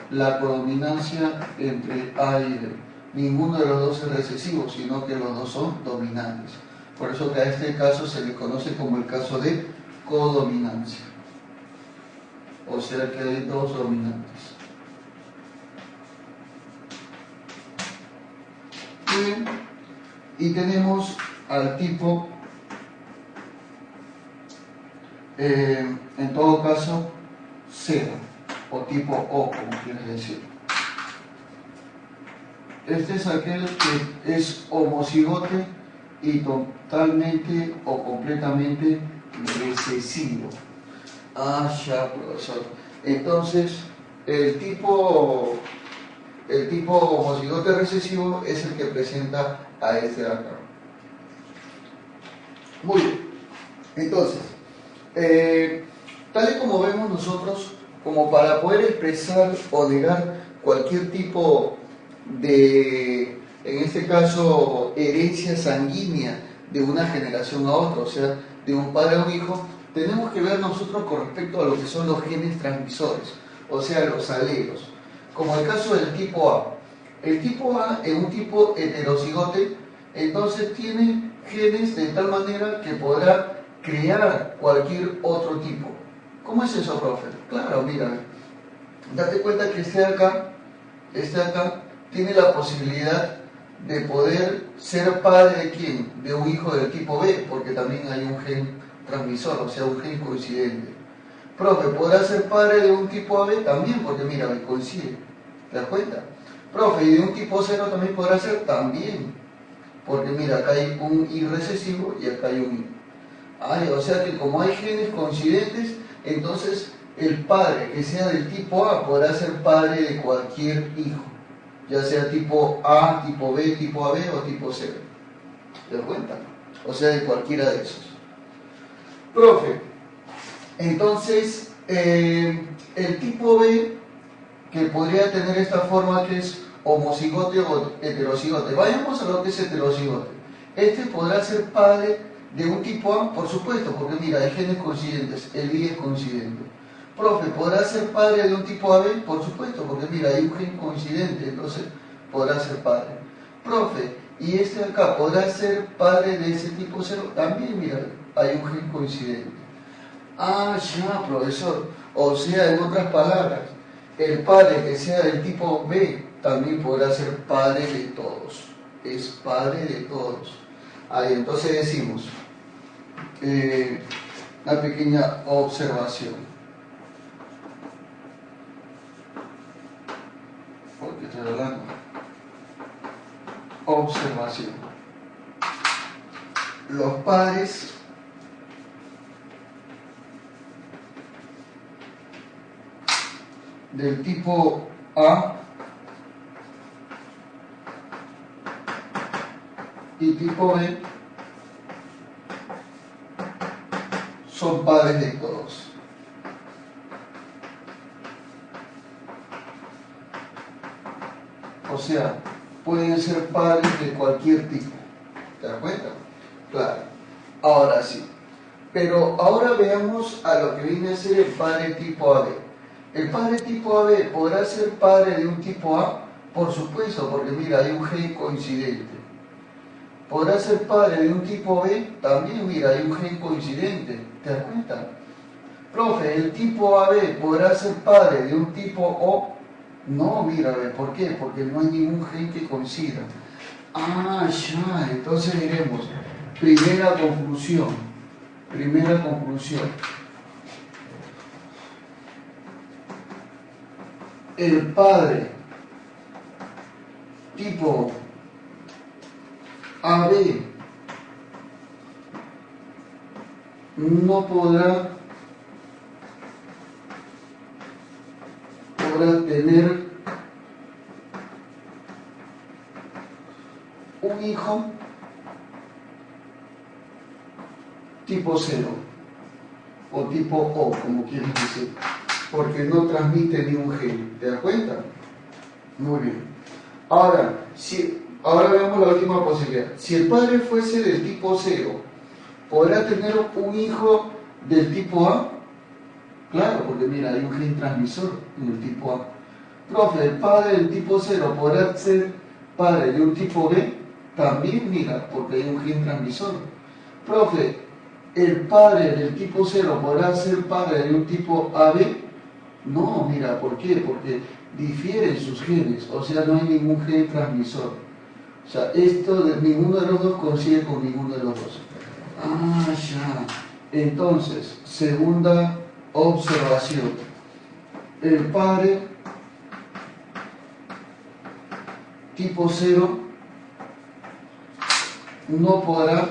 la codominancia entre A y B. Ninguno de los dos es recesivo, sino que los dos son dominantes. Por eso que a este caso se le conoce como el caso de codominancia. O sea que hay dos dominantes. Bien. Y tenemos al tipo, en todo caso, 0, o tipo O, como quieres decir. Este es aquel que es homocigote y totalmente o completamente recesivo. Ah, ya, profesor. Entonces, el tipo homocigote recesivo es el que presenta a este de acá. Muy bien. Entonces, tal y como vemos nosotros, como para poder expresar o negar cualquier tipo de, en este caso, herencia sanguínea de una generación a otra, o sea, de un padre a un hijo, tenemos que ver nosotros con respecto a lo que son los genes transmisores, o sea, los alelos, como el caso del tipo A. El tipo A es un tipo heterocigote, entonces tiene genes de tal manera que podrá crear cualquier otro tipo. ¿Cómo es eso, profe? Claro, mira, date cuenta que este acá, tiene la posibilidad de poder ser padre de quién? De un hijo del tipo B, porque también hay un gen transmisor, o sea, un gen coincidente. Profe, ¿podrá ser padre de un tipo AB? También, porque mira, coincide. ¿Te das cuenta? Profe, ¿y de un tipo 0 también podrá ser? También, porque mira, acá hay un I recesivo y acá hay un I. O sea que como hay genes coincidentes, entonces el padre que sea del tipo A podrá ser padre de cualquier hijo, ya sea tipo A, tipo B, tipo AB o tipo 0. ¿Te das cuenta? O sea, de cualquiera de esos. Profe, entonces el tipo B, que podría tener esta forma que es homocigote o heterocigote. Vayamos a lo que es heterocigote. Este podrá ser padre de un tipo A, por supuesto, porque mira, hay genes coincidentes, el I es coincidente. Profe, ¿podrá ser padre de un tipo AB? Por supuesto, porque mira, hay un gen coincidente, entonces podrá ser padre. Profe, ¿y este acá podrá ser padre de ese tipo 0? También, mira, hay un gen coincidente. Ah, ya, profesor. O sea, en otras palabras, el padre que sea del tipo B también podrá ser padre de todos. Es padre de todos. Ahí, entonces decimos, una pequeña observación. Porque estoy hablando. Observación. Los padres del tipo A y tipo B son padres de todos. O sea, pueden ser padres de cualquier tipo. ¿Te das cuenta? Claro. Ahora sí. Pero ahora veamos a lo que viene a ser el padre tipo AB. ¿El padre tipo AB podrá ser padre de un tipo A? Por supuesto, porque mira, hay un gen coincidente. ¿Podrá ser padre de un tipo B? También, mira, hay un gen coincidente. ¿Te das cuenta? Profe, ¿el tipo AB podrá ser padre de un tipo O? No, mira, ¿por qué? Porque no hay ningún gen que coincida. Ah, ya, entonces diremos, primera conclusión, el padre tipo AB no podrá tener un hijo tipo 0 o tipo O, como quieres decir, porque no transmite ni un gen. ¿Te das cuenta? Muy bien. Ahora veamos la última posibilidad. Si el padre fuese del tipo 0, ¿podrá tener un hijo del tipo A? Claro, porque mira, hay un gen transmisor en el tipo A. Profe, ¿el padre del tipo 0 podrá ser padre de un tipo B? También, mira, porque hay un gen transmisor. Profe, ¿el padre del tipo 0 podrá ser padre de un tipo AB? No, mira, ¿por qué? Porque difieren sus genes, o sea, no hay ningún gen transmisor. O sea, ninguno de los dos coincide con ninguno de los dos. Ah, ya. Entonces, segunda observación. El padre tipo 0 no podrá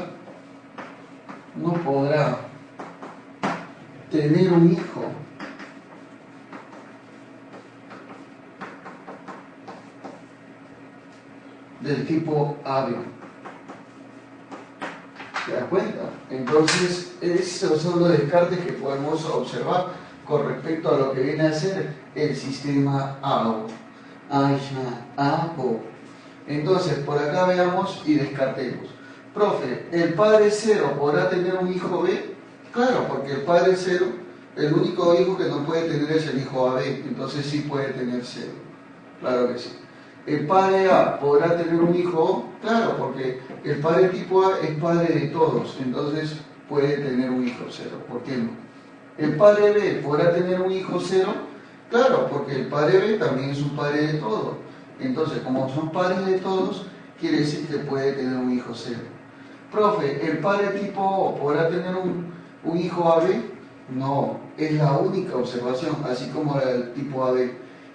tener un hijo del tipo AB. ¿Te das cuenta? Entonces, esos son los descartes que podemos observar con respecto a lo que viene a ser el sistema AO. AO. Entonces, por acá veamos y descartemos. Profe, ¿el padre 0 podrá tener un hijo B? Claro, porque el padre 0, el único hijo que no puede tener es el hijo AB, entonces sí puede tener 0. Claro que sí. ¿El padre A podrá tener un hijo O? Claro, porque el padre tipo A es padre de todos, entonces puede tener un hijo 0. ¿Por qué no? ¿El padre B podrá tener un hijo 0? Claro, porque el padre B también es un padre de todos. Entonces, como son padres de todos, quiere decir que puede tener un hijo 0. Profe, ¿el padre tipo O podrá tener un hijo AB? No, es la única observación, así como la del tipo AB.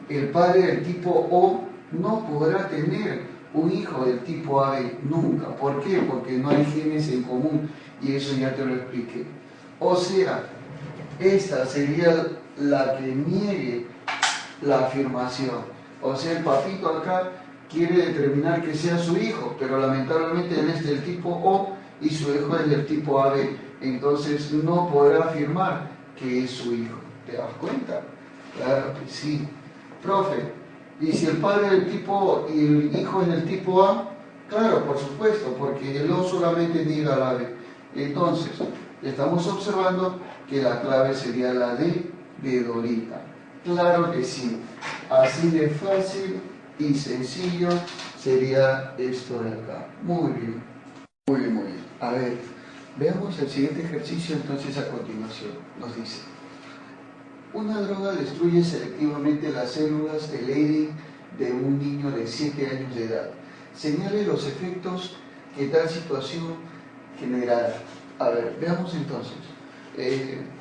El padre del tipo O no podrá tener un hijo del tipo AB nunca. ¿Por qué? Porque no hay genes en común, y eso ya te lo expliqué. O sea, esta sería la que niegue la afirmación. O sea, el papito acá quiere determinar que sea su hijo, pero lamentablemente él es del tipo O y su hijo es del tipo AB. Entonces no podrá afirmar que es su hijo. ¿Te das cuenta? Claro que sí. Profe, ¿y si el padre es del tipo O y el hijo es del tipo A? Claro, por supuesto, porque el O solamente niega al AB. Entonces, estamos observando que la clave sería la D de Dorita. Claro que sí. Así de fácil y sencillo sería esto de acá. Muy bien. Muy bien, muy bien. A ver, veamos el siguiente ejercicio entonces a continuación. Nos dice, una droga destruye selectivamente las células de Leydig de un niño de 7 años de edad. Señale los efectos que tal situación generará. A ver, veamos entonces.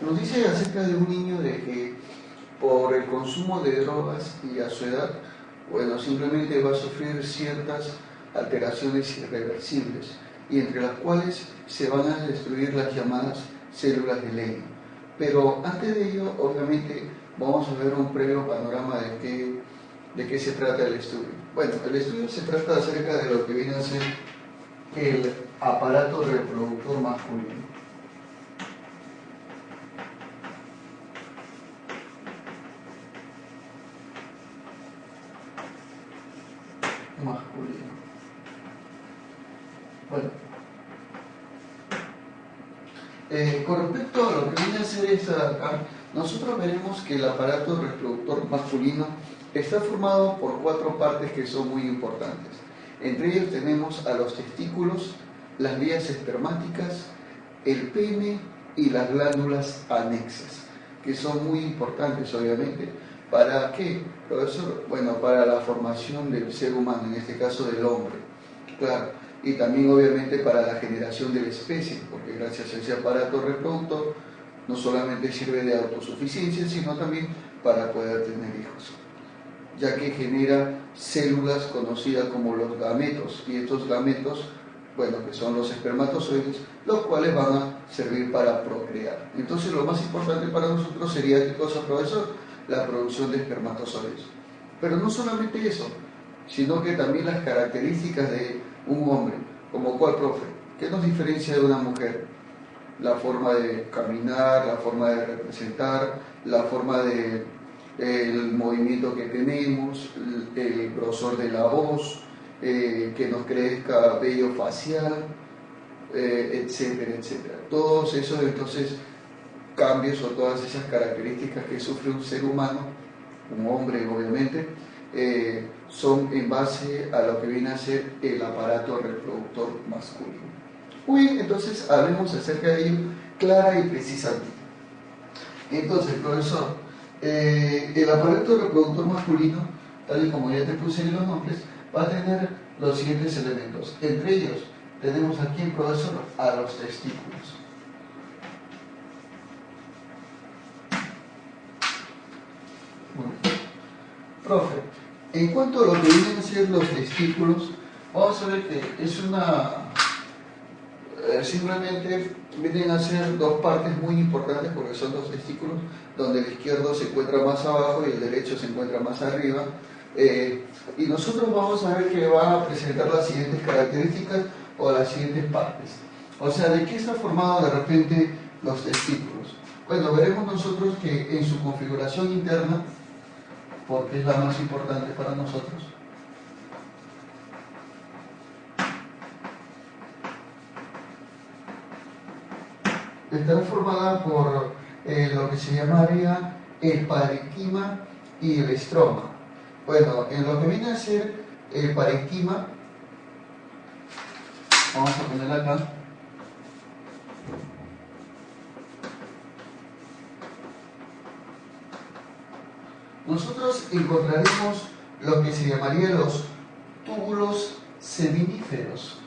Nos dice acerca de un niño de que por el consumo de drogas y a su edad, bueno, simplemente va a sufrir ciertas alteraciones irreversibles, y entre las cuales se van a destruir las llamadas células de Leydig. Pero antes de ello, obviamente, vamos a ver un previo panorama de qué se trata el estudio. Bueno, el estudio se trata acerca de lo que viene a ser el aparato reproductor masculino. Bueno, con respecto a lo que viene a ser esta de acá, nosotros veremos que el aparato reproductor masculino está formado por 4 partes que son muy importantes. Entre ellos tenemos a los testículos, las vías espermáticas, el pene y las glándulas anexas. que son muy importantes, obviamente. ¿Para qué, profesor? Bueno, para la formación del ser humano, en este caso del hombre, claro, y también obviamente para la generación de la especie, porque gracias a ese aparato reproductor no solamente sirve de autosuficiencia, sino también para poder tener hijos, ya que genera células conocidas como los gametos, y estos gametos, bueno, que son los espermatozoides, los cuales van a servir para procrear. Entonces lo más importante para nosotros sería, ¿qué cosa, profesor? La producción de espermatozoides. Pero no solamente eso, sino que también las características de un hombre, como cuál, profe, ¿qué nos diferencia de una mujer? La forma de caminar, la forma de representar, la forma de el movimiento que tenemos, el grosor de la voz, que nos crezca vello facial, etcétera, etcétera. Todos esos entonces cambios o todas esas características que sufre un ser humano, un hombre obviamente, son en base a lo que viene a ser el aparato reproductor masculino. Muy bien, entonces hablemos acerca de ello clara y precisamente. Entonces, profesor, el aparato reproductor masculino, tal y como ya te puse en los nombres, va a tener los siguientes elementos. Entre ellos tenemos aquí, profesor, a los testículos. Bueno, profe, en cuanto a lo que vienen a ser los testículos, vamos a ver que es simplemente vienen a ser dos partes muy importantes porque son dos testículos, donde el izquierdo se encuentra más abajo y el derecho se encuentra más arriba. Y nosotros vamos a ver que van a presentar las siguientes características o las siguientes partes. O sea, ¿de qué está formado de repente los testículos? Bueno, veremos nosotros que en su configuración interna, porque es la más importante para nosotros, estará formada por lo que se llamaría el parenquima y el estroma. Bueno, en lo que viene a ser el parenquima, vamos a poner acá, nosotros encontraremos lo que se llamaría los túbulos seminíferos.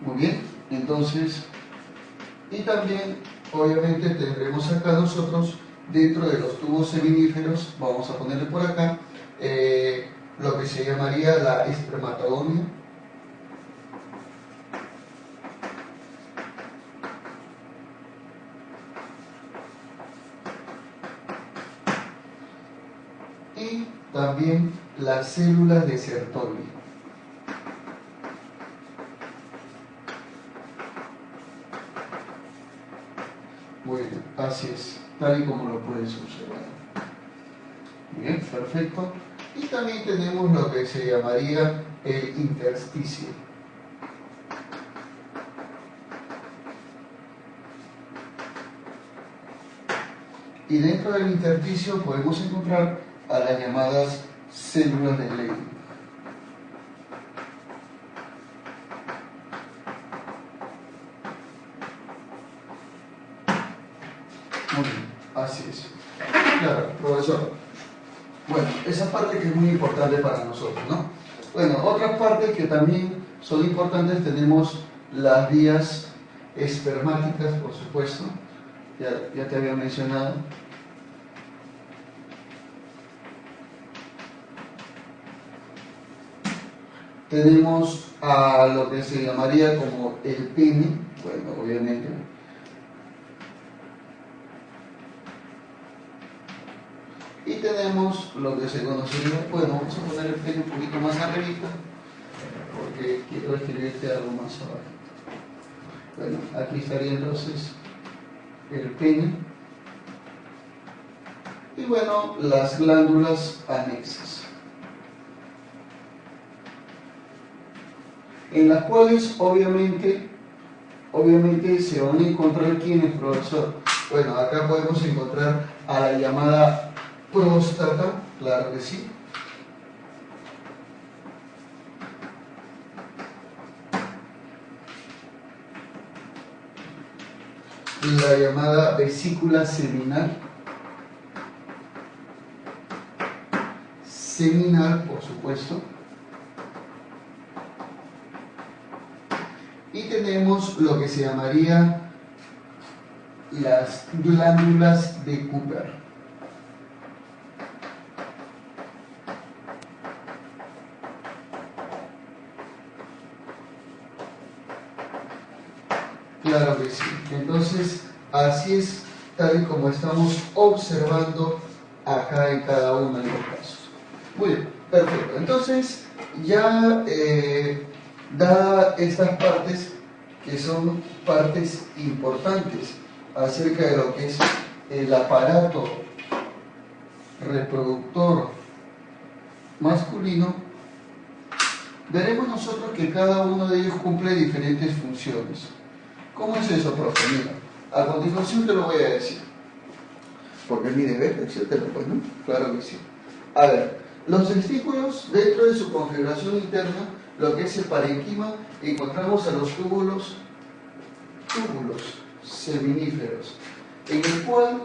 Muy bien, entonces, y también obviamente tendremos acá nosotros, dentro de los tubos seminíferos, vamos a ponerle por acá, lo que se llamaría la espermatogonia. Y también las células de Sertoli. Muy bien, así es, tal y como lo puedes observar. Muy bien, perfecto. Y también tenemos lo que se llamaría el intersticio. Y dentro del intersticio podemos encontrar a las llamadas células de Leydig. Muy bien, así es. Claro, profesor. Bueno, esa parte que es muy importante para nosotros, ¿no? Bueno, otras partes que también son importantes, tenemos las vías espermáticas, por supuesto, ya te había mencionado. Tenemos a lo que se llamaría como el pene, bueno, obviamente. Y tenemos lo que se conocería, bueno, vamos a poner el pene un poquito más arriba, porque quiero escribirte algo más abajo. Bueno, aquí estaría entonces el pene. Y bueno, las glándulas anexas, en las cuales obviamente se van a encontrar ¿quiénes, profesor? Bueno, acá podemos encontrar a la llamada próstata, claro que sí. la llamada vesícula seminal. Seminal, por supuesto. Y tenemos lo que se llamaría las glándulas de Cooper. Claro que sí. Entonces, así es tal y como estamos observando acá en cada uno de los casos. Muy bien, perfecto. Entonces, ya da estas partes que son partes importantes acerca de lo que es el aparato reproductor masculino, veremos nosotros que cada uno de ellos cumple diferentes funciones. ¿Cómo es eso, profe? Mira, a continuación te lo voy a decir, porque es mi deber decírtelo, pues, ¿no? Claro que sí. A ver, los testículos, dentro de su configuración interna, lo que es el parenquima, encontramos a los túbulos seminíferos, en el cual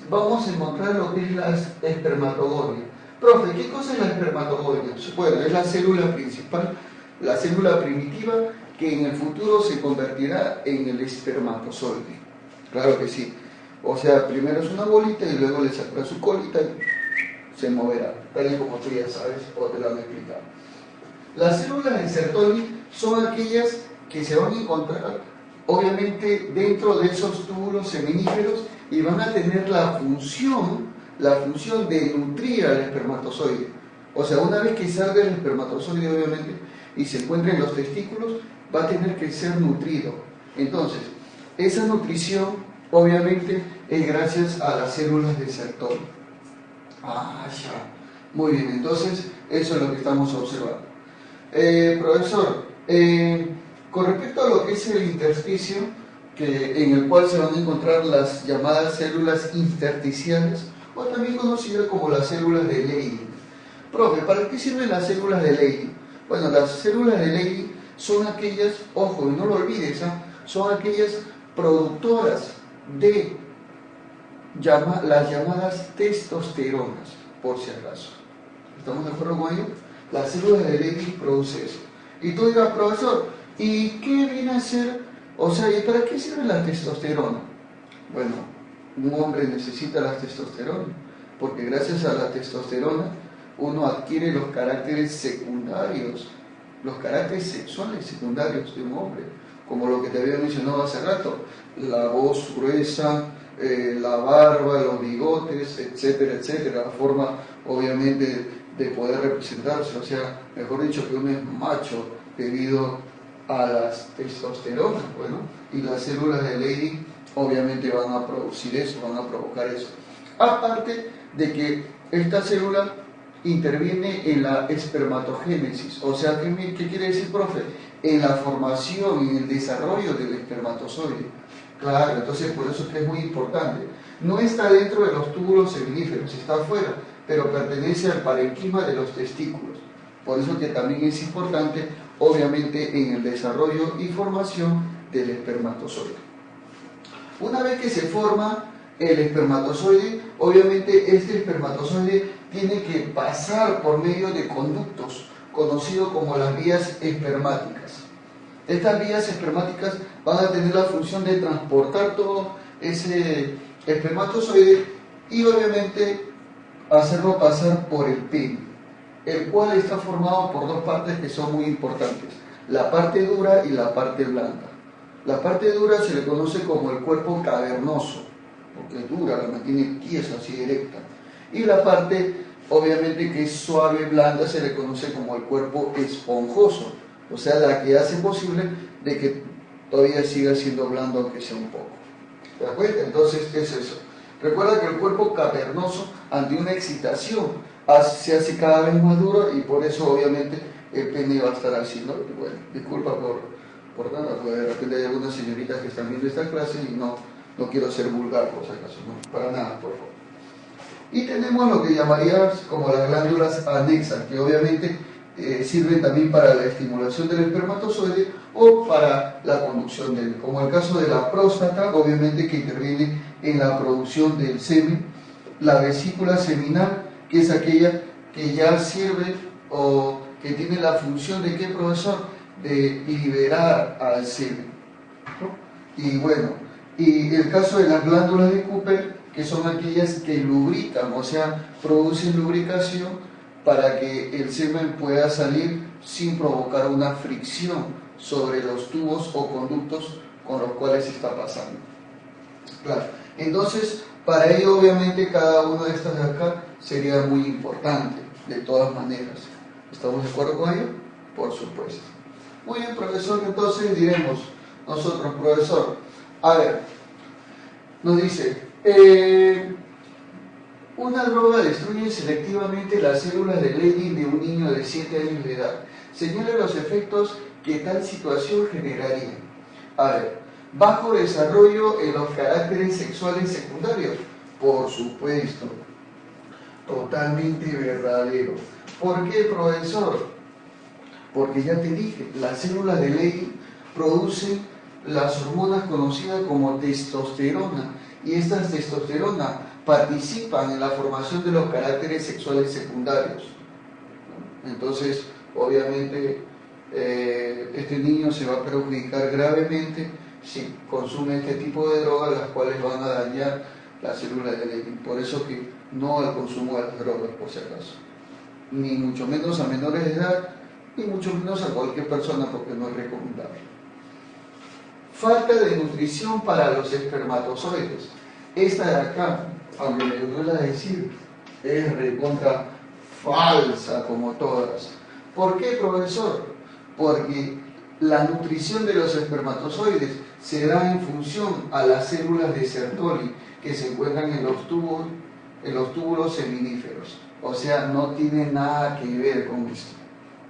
vamos a encontrar lo que es la espermatogonia. Profe, ¿qué cosa es la espermatogonia? Bueno, es la célula principal, la célula primitiva, que en el futuro se convertirá en el espermatozoide. Claro que sí. O sea, primero es una bolita y luego le sacará su colita y se moverá, tal y como tú ya sabes o te lo han explicado. Las células de Sertoli son aquellas que se van a encontrar, obviamente, dentro de esos túbulos seminíferos y van a tener la función de nutrir al espermatozoide. O sea, una vez que salga el espermatozoide, obviamente, y se encuentre en los testículos, va a tener que ser nutrido. Entonces, esa nutrición, obviamente, es gracias a las células de Sertoli. Ah, ya. Muy bien, entonces, eso es lo que estamos observando. Profesor, con respecto a lo que es el intersticio, en el cual se van a encontrar las llamadas células intersticiales, o también conocidas como las células de Leydig. Profe, ¿para qué sirven las células de Leydig? Bueno, las células de Leydig son aquellas, ojo, y no lo olvides, son aquellas productoras de las llamadas testosteronas, por si acaso. ¿Estamos de acuerdo con ello? Las células de Leydig producen eso. Y tú dirás, profesor, ¿y qué viene a ser? O sea, ¿y para qué sirve la testosterona? Bueno, un hombre necesita la testosterona, porque gracias a la testosterona uno adquiere los caracteres secundarios, los caracteres sexuales secundarios de un hombre, como lo que te había mencionado hace rato, la voz gruesa, la barba, los bigotes, etcétera, etcétera, la forma, obviamente, de poder representarse, o sea, mejor dicho, que uno es macho debido a las testosteronas, bueno, y las células de Leydig obviamente van a producir eso, van a provocar eso. Aparte de que esta célula interviene en la espermatogénesis, o sea, ¿qué quiere decir, profe? En la formación, en el desarrollo del espermatozoide. Claro, entonces por eso es que es muy importante. No está dentro de los túbulos seminíferos, está afuera, pero pertenece al parenquima de los testículos. Por eso que también es importante, obviamente, en el desarrollo y formación del espermatozoide. Una vez que se forma el espermatozoide, obviamente este espermatozoide tiene que pasar por medio de conductos, conocidos como las vías espermáticas. Estas vías espermáticas van a tener la función de transportar todo ese espermatozoide y obviamente hacerlo pasar por el pene, el cual está formado por dos partes que son muy importantes, la parte dura y la parte blanda. La parte dura se le conoce como el cuerpo cavernoso, porque es dura, la mantiene tiesa, así directa. Y la parte, obviamente, que es suave, blanda, se le conoce como el cuerpo esponjoso, o sea, la que hace posible de que todavía siga siendo blando, aunque sea un poco. ¿Te das cuenta? Entonces, ¿qué es eso? Recuerda que el cuerpo cavernoso, ante una excitación, se hace cada vez más duro y por eso, obviamente, el pene va a estar así, ¿no? Y bueno, disculpa por nada, porque de repente hay algunas señoritas que están viendo esta clase y no quiero ser vulgar, por si acaso, no, para nada, por favor. Y tenemos lo que llamaríamos como las glándulas anexas, que obviamente sirven también para la estimulación del espermatozoide o para la conducción del, como el caso de la próstata, obviamente que interviene en la producción del semen, la vesícula seminal, que es aquella que ya sirve o que tiene la función de ¿qué, profesor? De liberar al semen, ¿no? Y bueno, y el caso de las glándulas de Cooper, que son aquellas que lubrican, o sea, producen lubricación para que el semen pueda salir sin provocar una fricción sobre los tubos o conductos con los cuales está pasando. Claro, entonces para ello obviamente cada una de estas de acá sería muy importante, de todas maneras. ¿Estamos de acuerdo con ello? Por supuesto. Muy bien, profesor, entonces diremos nosotros, profesor, a ver, nos dice, una droga destruye selectivamente las células de Leydig de un niño de 7 años de edad. Señala los efectos que tal situación generaría. A ver, bajo desarrollo en los caracteres sexuales secundarios. Por supuesto, totalmente verdadero. ¿Por qué, profesor? Porque ya te dije, las células de Leydig producen las hormonas conocidas como testosterona, y estas testosterona participan en la formación de los caracteres sexuales secundarios. Entonces, obviamente, este niño se va a perjudicar gravemente si consume este tipo de drogas, las cuales van a dañar las células de Leydig. Por eso que no al consumo de las drogas, por si acaso. Ni mucho menos a menores de edad, ni mucho menos a cualquier persona, porque no es recomendable. Falta de nutrición para los espermatozoides. Esta de acá, aunque me duela decir, es recontra falsa como todas. ¿Por qué, profesor? Porque la nutrición de los espermatozoides se da en función a las células de Sertoli que se encuentran en los túbulos seminíferos. O sea, no tiene nada que ver con esto.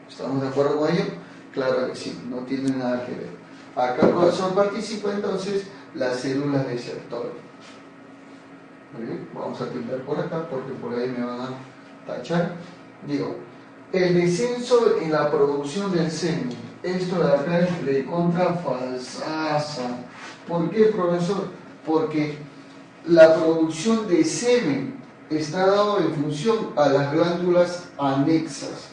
¿Estamos de acuerdo con ello? Claro que sí, no tiene nada que ver. Acá, profesor, participa entonces las células de Sertoli. Muy bien, vamos a tiltar por acá porque por ahí me van a tachar. Digo, el descenso en la producción del semen. Esto de acá es recontra falsaza. ¿Por qué, profesor? Porque la producción de semen está dado en función a las glándulas anexas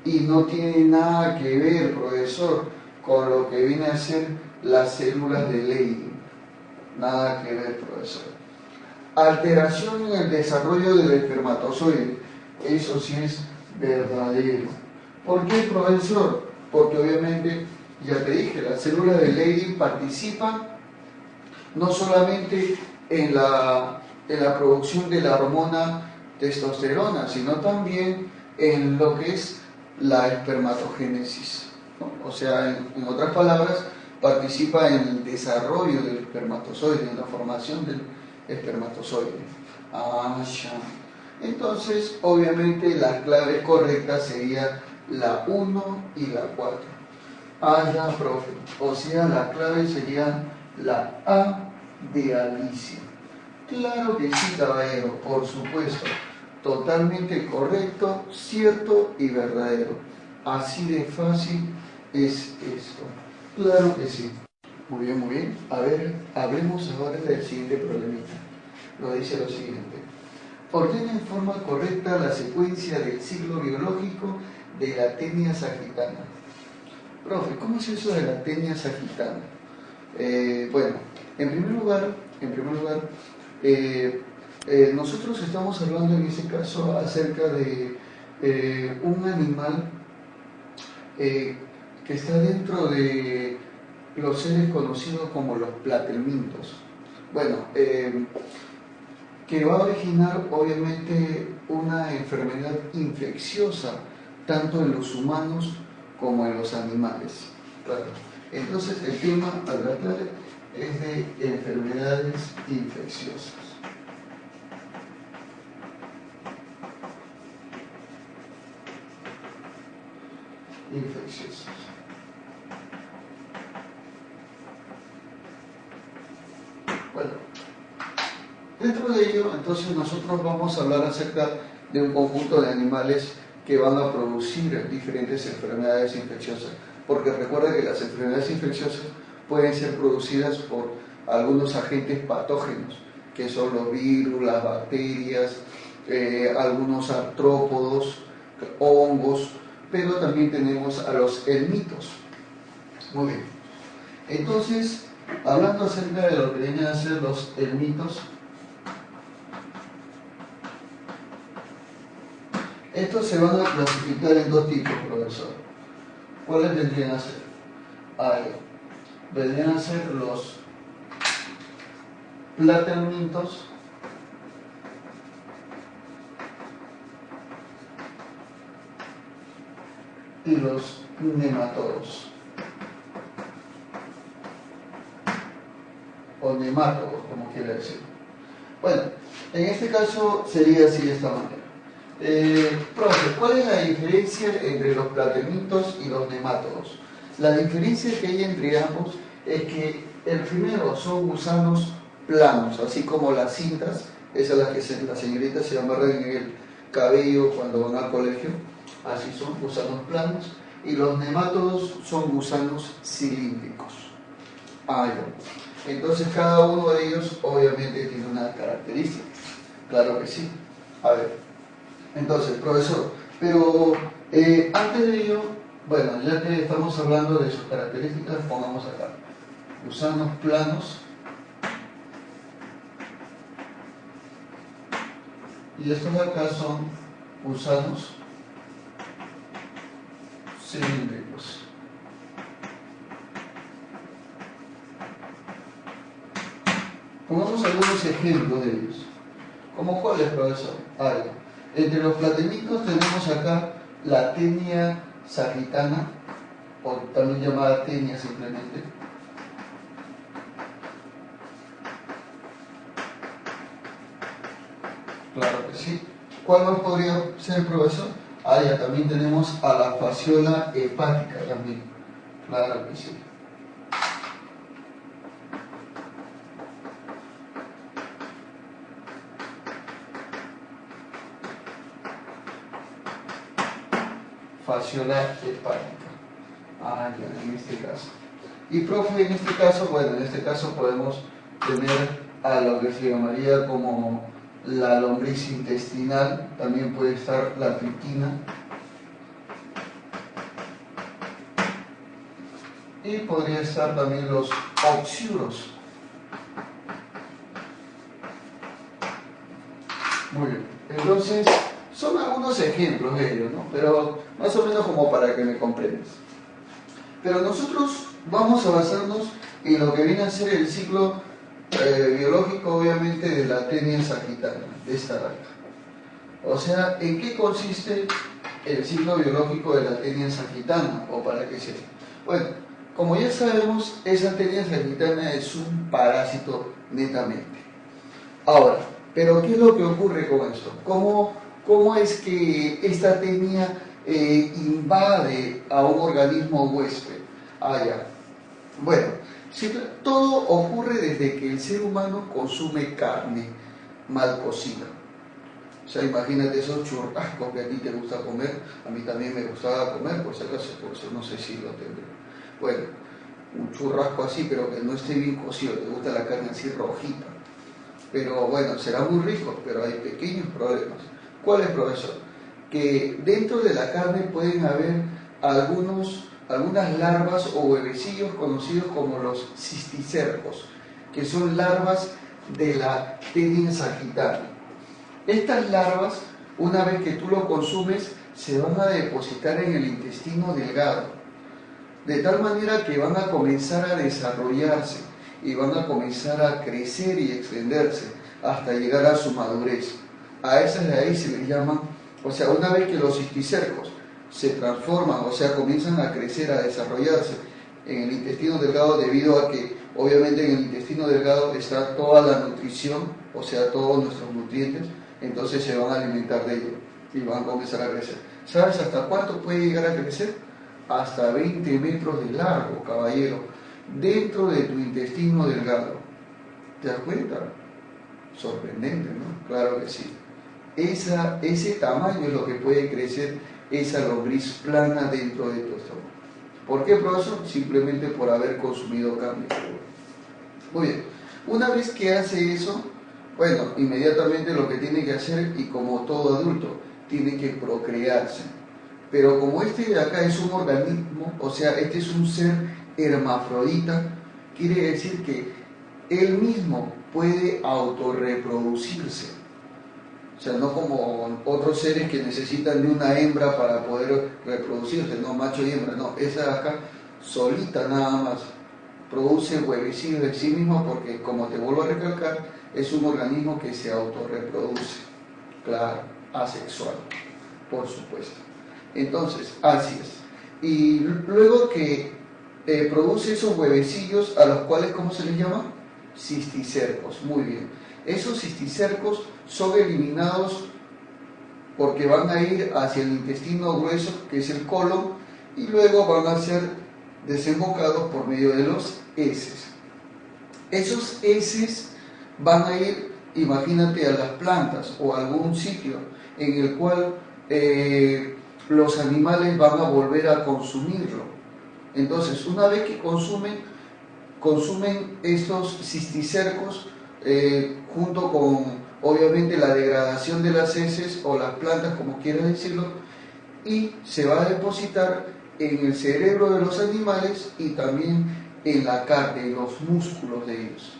y no tiene nada que ver, profesor, con lo que viene a ser las células de Leydig. Nada que ver, profesor. Alteración en el desarrollo del espermatozoide. Eso sí es verdadero. ¿Por qué, profesor? Porque obviamente, ya te dije, las células de Leydig participan no solamente en la producción de la hormona testosterona, sino también en lo que es la espermatogénesis, ¿no? O sea, en otras palabras, participa en el desarrollo del espermatozoide, en la formación del espermatozoide. Ah, ya. Entonces, obviamente, las claves correctas serían la 1 y la 4. Ah, ya, profe. O sea, la clave sería la A de Alicia. Claro que sí, caballero, por supuesto. Totalmente correcto, cierto y verdadero. Así de fácil es esto. Claro que sí. Muy bien, muy bien. A ver, hablemos ahora del siguiente problemita. Lo dice lo siguiente. Ordena en forma correcta la secuencia del ciclo biológico de la tenia sagitana. Profe, ¿cómo es eso de la tenia sagitana? Bueno, en primer lugar, nosotros estamos hablando en ese caso acerca de un animal que está dentro de los seres conocidos como los platelmintos. Bueno, que va a originar obviamente una enfermedad infecciosa tanto en los humanos como en los animales. Claro. Entonces el tema a tratar es de enfermedades infecciosas. Bueno, dentro de ello, entonces nosotros vamos a hablar acerca de un conjunto de animales que van a producir diferentes enfermedades infecciosas, porque recuerda que las enfermedades infecciosas pueden ser producidas por algunos agentes patógenos, que son los virus, las bacterias, algunos artrópodos, hongos, pero también tenemos a los helmintos. Muy bien. Entonces, hablando acerca de lo que vienen a ser los helmintos, estos se van a clasificar en dos tipos, profesor. ¿Cuáles vendrían a ser? Vendrían a ser los platehelmintos y los nematodos o nemátodos, como quiera decir. Bueno, en este caso sería así de esta manera. Profe, ¿cuál es la diferencia entre los platehelmintos y los nemátodos? La diferencia que hay entre ambos es que el primero son gusanos planos, así como las cintas, esas las que las señoritas se amarran en el cabello cuando van al colegio, así son gusanos planos, y los nemátodos son gusanos cilíndricos. Entonces cada uno de ellos obviamente tiene una característica, claro que sí. A ver, entonces, profesor, pero antes de ello, bueno, ya que estamos hablando de sus características, pongamos acá, gusanos planos, y estos de acá son gusanos cilíndricos. Pongamos algunos ejemplos de ellos. ¿Cómo cuáles, profesor? Entre los platehelmintos tenemos acá la Taenia sagittana, o también llamada tenia simplemente. Claro que sí. ¿Cuál más podría ser, profesor? Ya también tenemos a la fasciola hepática también. Claro que sí. Fasciola hepática. Ya, en este caso. Y profe, en este caso, bueno, en este caso podemos tener a lo que se llamaría como la lombriz intestinal, también puede estar la triquina, y podría estar también los oxiuros. Muy bien, entonces son algunos ejemplos de ellos, ¿no? Pero más o menos como para que me comprendas. Pero nosotros vamos a basarnos en lo que viene a ser el ciclo biológico, obviamente, de la Taenia sagittana, de esta rata. O sea, ¿en qué consiste el ciclo biológico de la Taenia sagittana? ¿O para qué sirve? Bueno, como ya sabemos, esa Taenia sagittana es un parásito netamente. Ahora, ¿pero qué es lo que ocurre con esto? ¿Cómo es que esta Taenia invade a un organismo huésped? Ya. Bueno, todo ocurre desde que el ser humano consume carne mal cocida. O sea, imagínate esos churrascos que a ti te gusta comer, a mí también me gustaba comer, por si acaso, por eso no sé si lo tendré. Bueno, un churrasco así, pero que no esté bien cocido, te gusta la carne así rojita. Pero bueno, será muy rico, pero hay pequeños problemas. ¿Cuáles, profesor? Que dentro de la carne pueden haber algunas larvas o huevecillos conocidos como los cisticercos, que son larvas de la Taenia sagittana. Estas larvas, una vez que tú lo consumes, se van a depositar en el intestino delgado, de tal manera que van a comenzar a desarrollarse y van a comenzar a crecer y extenderse hasta llegar a su madurez. A esas de ahí se les llaman, o sea, una vez que los cisticercos se transforman, o sea, comienzan a crecer, a desarrollarse en el intestino delgado, debido a que obviamente en el intestino delgado está toda la nutrición, o sea, todos nuestros nutrientes, entonces se van a alimentar de ello y van a comenzar a crecer. ¿Sabes hasta cuánto puede llegar a crecer? Hasta 20 metros de largo, caballero, dentro de tu intestino delgado. ¿Te das cuenta? Sorprendente, ¿no? Claro que sí. Ese tamaño es lo que puede crecer esa lombriz plana dentro de tu estómago. ¿Por qué, profesor? Simplemente por haber consumido carne cruda. Muy bien, una vez que hace eso, bueno, inmediatamente lo que tiene que hacer, y como todo adulto, tiene que procrearse. Pero como este de acá es un organismo, o sea, este es un ser hermafrodita, quiere decir que él mismo puede autorreproducirse. O sea, no como otros seres que necesitan de una hembra para poder reproducirse, no macho y hembra, no, esa de acá solita nada más produce huevecillos de sí mismo porque, como te vuelvo a recalcar, es un organismo que se autorreproduce, claro, asexual, por supuesto. Entonces, así es. Y luego que produce esos huevecillos, a los cuales, ¿cómo se les llama? Cisticercos, muy bien. Esos cisticercos son eliminados porque van a ir hacia el intestino grueso, que es el colon, y luego van a ser desembocados por medio de los heces. Esos heces van a ir, imagínate, a las plantas o a algún sitio en el cual los animales van a volver a consumirlo. Entonces, una vez que consumen estos cisticercos junto con, obviamente, la degradación de las heces o las plantas, como quieras decirlo, y se va a depositar en el cerebro de los animales y también en la carne, en los músculos de ellos.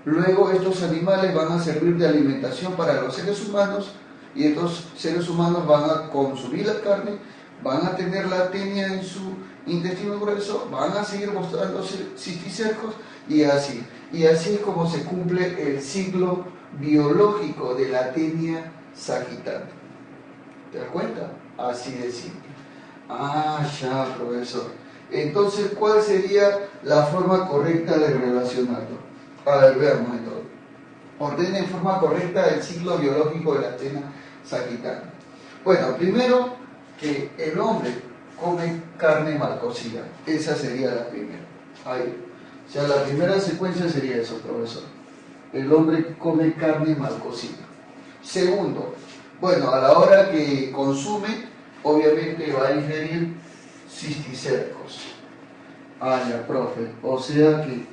Luego estos animales van a servir de alimentación para los seres humanos y estos seres humanos van a consumir la carne, van a tener la tenia en su intestino grueso, van a seguir mostrando cisticercos y así. Y así es como se cumple el ciclo biológico de la tenia sagittal. ¿Te das cuenta? Así de simple. Ah, ya, profesor. Entonces, ¿cuál sería la forma correcta de relacionarlo? A ver, veamos entonces. Ordena en forma correcta el ciclo biológico de la tenia sagittal. Bueno, primero que el hombre come carne mal cocida. Esa sería la primera. Ahí. O sea, la primera secuencia sería eso, profesor. El hombre come carne mal cocida. Segundo, bueno, a la hora que consume, obviamente va a ingerir cisticercos. Ah, ya, profe. O sea que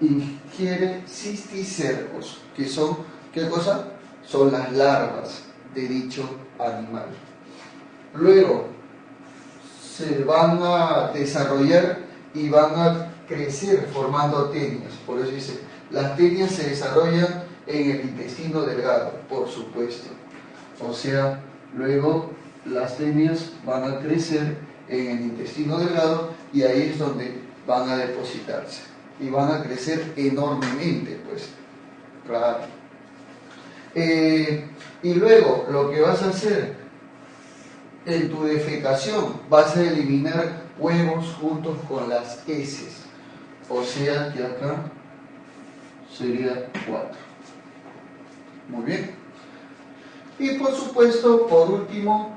ingiere cisticercos, que son, ¿qué cosa? Son las larvas de dicho animal. Luego se van a desarrollar y van a crecer formando tenias. Por eso dice, las tenias se desarrollan en el intestino delgado, por supuesto. O sea, luego las tenias van a crecer en el intestino delgado y ahí es donde van a depositarse. Y van a crecer enormemente, pues, claro. Y luego lo que vas a hacer en tu defecación, vas a eliminar huevos juntos con las heces. O sea que acá sería 4. Muy bien. Y por supuesto, por último,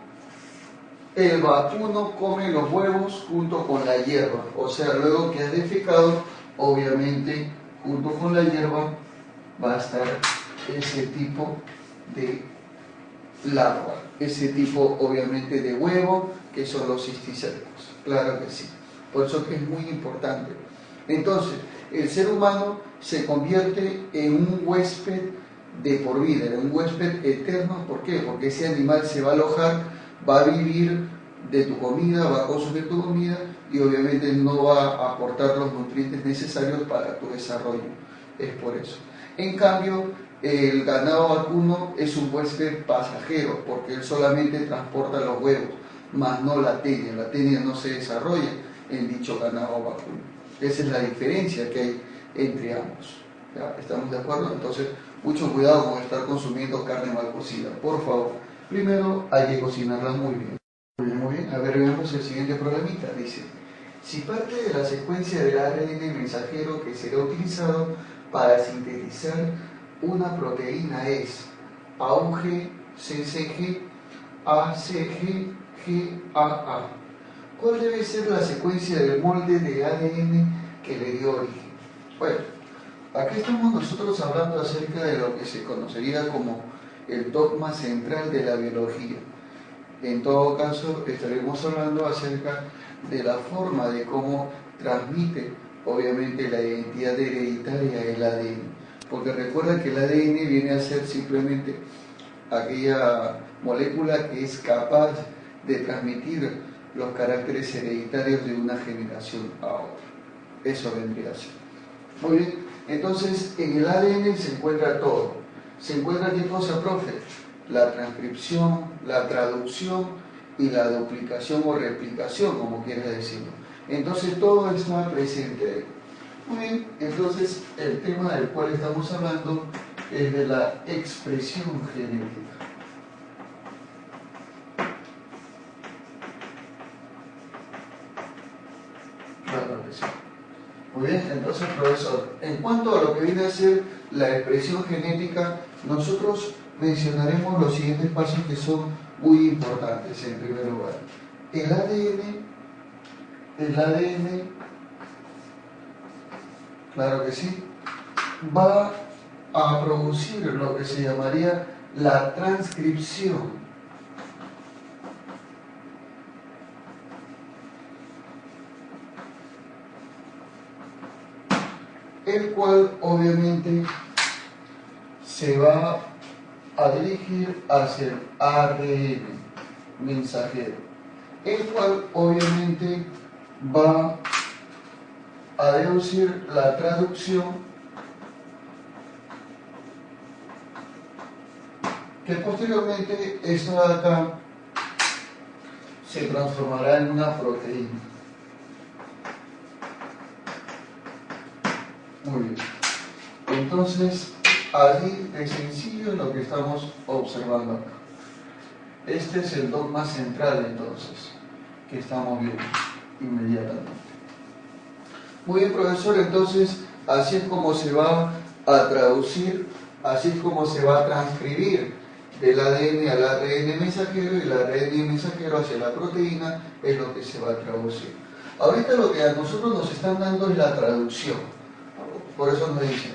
el vacuno come los huevos junto con la hierba. O sea, luego que has defecado, obviamente, junto con la hierba va a estar ese tipo de larva, ese tipo, obviamente, de huevo, que son los cisticercos. Claro que sí. Por eso que es muy importante. Entonces, el ser humano se convierte en un huésped de por vida, en un huésped eterno. ¿Por qué? Porque ese animal se va a alojar, va a vivir de tu comida, va a consumir tu comida y obviamente no va a aportar los nutrientes necesarios para tu desarrollo. Es por eso. En cambio, el ganado vacuno es un huésped pasajero porque él solamente transporta los huevos, más no la tenia. La tenia no se desarrolla en dicho ganado vacuno. Esa es la diferencia que hay entre ambos. ¿Ya? ¿Estamos de acuerdo? Entonces, mucho cuidado con estar consumiendo carne mal cocida. Por favor, primero hay que cocinarla muy bien. Muy bien. A ver, veamos el siguiente problemita. Dice, si parte de la secuencia del ARN mensajero que será utilizado para sintetizar una proteína es AUG, CCG, ACG, GAA, ¿cuál debe ser la secuencia del molde de ADN que le dio origen? Bueno, aquí estamos nosotros hablando acerca de lo que se conocería como el dogma central de la biología. En todo caso, estaremos hablando acerca de la forma de cómo transmite, obviamente, la identidad hereditaria del ADN. Porque recuerda que el ADN viene a ser simplemente aquella molécula que es capaz de transmitir los caracteres hereditarios de una generación a otra. Eso vendría a ser. Muy bien, entonces en el ADN se encuentra todo. ¿Se encuentra qué cosa, profe? La transcripción, la traducción y la duplicación o replicación, como quieras decirlo. Entonces todo está presente ahí. Muy bien, entonces el tema del cual estamos hablando es de la expresión genética. Claro que sí. Muy bien, entonces, profesor, en cuanto a lo que viene a ser la expresión genética, nosotros mencionaremos los siguientes pasos que son muy importantes. En primer lugar, el ADN, claro que sí, va a producir lo que se llamaría la transcripción. El cual obviamente se va a dirigir hacia el ARN mensajero, el cual obviamente va a deducir la traducción que posteriormente esta de acá se transformará en una proteína. Muy bien. Entonces, así de sencillo es lo que estamos observando acá. Este es el dogma central, entonces, que estamos viendo inmediatamente. Muy bien, profesor, entonces, así es como se va a traducir, así es como se va a transcribir del ADN al ARN mensajero y el ARN mensajero hacia la proteína es lo que se va a traducir. Ahorita lo que a nosotros nos están dando es la traducción. Por eso nos dicen,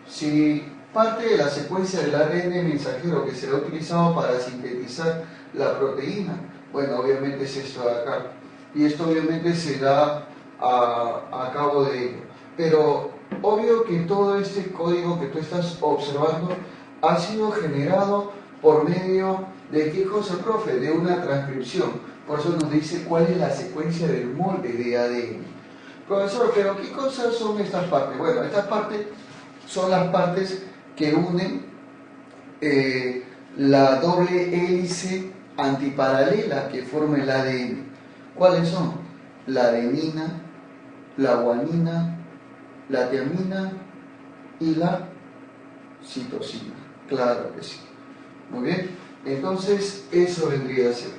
si parte de la secuencia del ARN mensajero que será utilizado para sintetizar la proteína, bueno, obviamente es esto de acá. Y esto obviamente se da a cabo de ello. Pero obvio que todo este código que tú estás observando ha sido generado por medio de qué cosa, profe, de una transcripción. Por eso nos dice cuál es la secuencia del molde de ADN. Profesor, pero ¿qué cosas son estas partes? Bueno, estas partes son las partes que unen la doble hélice antiparalela que forma el ADN. ¿Cuáles son? La adenina, la guanina, la tiamina y la citosina. Claro que sí. Muy bien. Entonces, eso vendría a ser.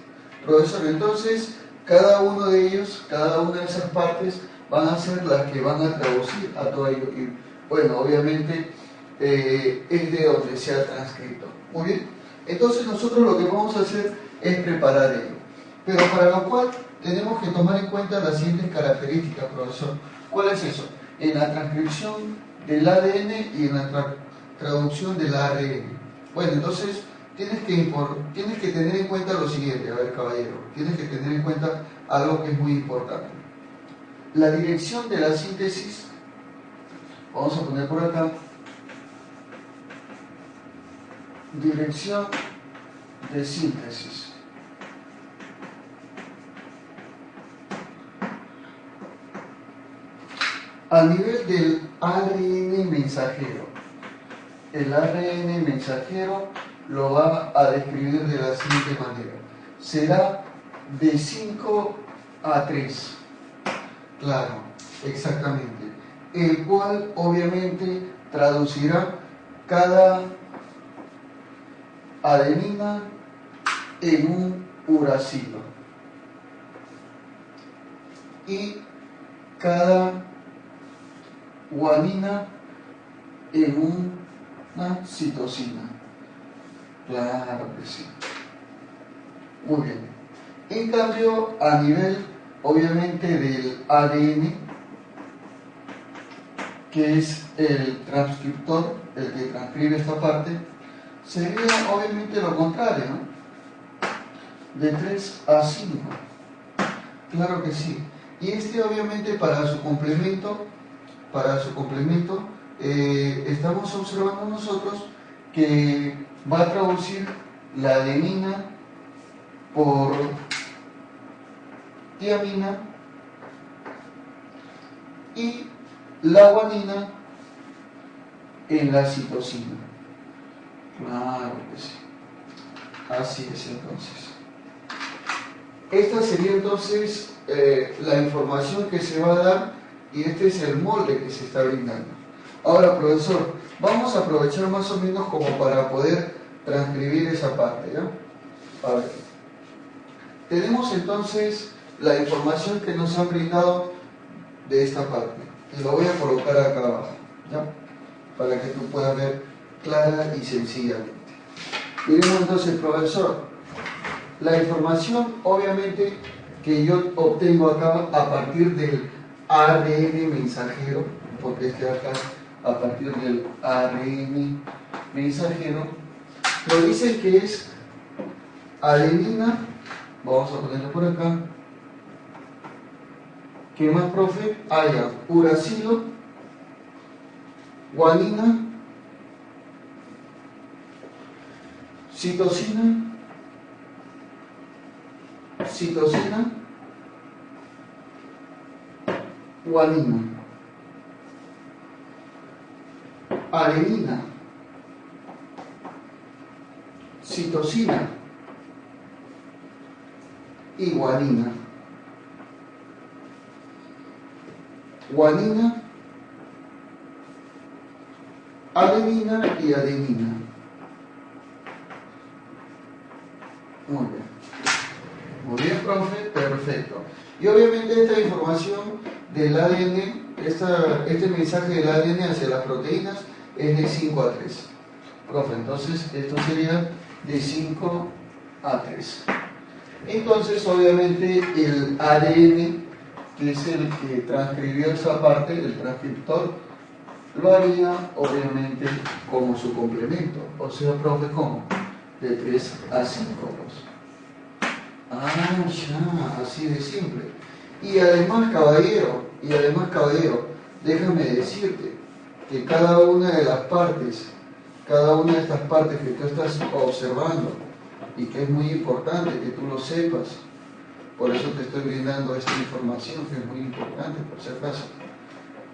Profesor, entonces, cada uno de ellos, cada una de esas partes van a ser las que van a traducir a todo ello. Y bueno, obviamente es de donde se ha transcrito. Muy bien. Entonces nosotros lo que vamos a hacer es preparar ello. Pero para lo cual tenemos que tomar en cuenta las siguientes características, profesor. ¿Cuál es eso? En la transcripción del ADN y en la traducción del ARN. Bueno, entonces tienes que tener en cuenta lo siguiente, a ver, caballero, tienes que tener en cuenta algo que es muy importante. La dirección de la síntesis, vamos a poner por acá, dirección de síntesis. A nivel del ARN mensajero, el ARN mensajero lo va a describir de la siguiente manera. Será de 5 a 3. Claro, exactamente. El cual obviamente traducirá cada adenina en un uracilo y cada guanina en una citosina. Claro que sí. Muy bien. En cambio, a nivel obviamente del ADN, que es el transcriptor, el que transcribe esta parte, sería obviamente lo contrario, ¿no? de 3 a 5. Claro que sí. Y este obviamente para su complemento, estamos observando nosotros que va a traducir la adenina por tiamina y la guanina en la citosina. Claro que sí. Así es entonces. Esta sería entonces la información que se va a dar y este es el molde que se está brindando. Ahora, profesor, vamos a aprovechar más o menos como para poder transcribir esa parte, ¿ya? A ver. Tenemos entonces la información que nos han brindado de esta parte. Y lo voy a colocar acá abajo, ¿ya? Para que tú puedas ver clara y sencillamente. Diremos entonces, profesor, la información obviamente que yo obtengo acá a partir del ARN mensajero, porque este acá a partir del ARN mensajero, lo dice que es adenina, vamos a ponerlo por acá, ¿qué más, profe? Haya uracilo, guanina, citosina, guanina, adenina, citosina y guanina. Guanina, adenina y adenina. Muy bien. Muy bien, profe, perfecto. Y obviamente esta información del ADN, este mensaje del ADN hacia las proteínas es de 5 a 3. Profe, entonces esto sería de 5 a 3. Entonces, obviamente, el ADN, que es el que transcribió esa parte, el transcriptor, lo haría, obviamente, como su complemento. O sea, profe, ¿cómo? De 3 a 5. Ah, ya, así de simple. Y además, caballero, déjame decirte que cada una de estas partes que tú estás observando, y que es muy importante que tú lo sepas, por eso te estoy brindando esta información que es muy importante, por si acaso.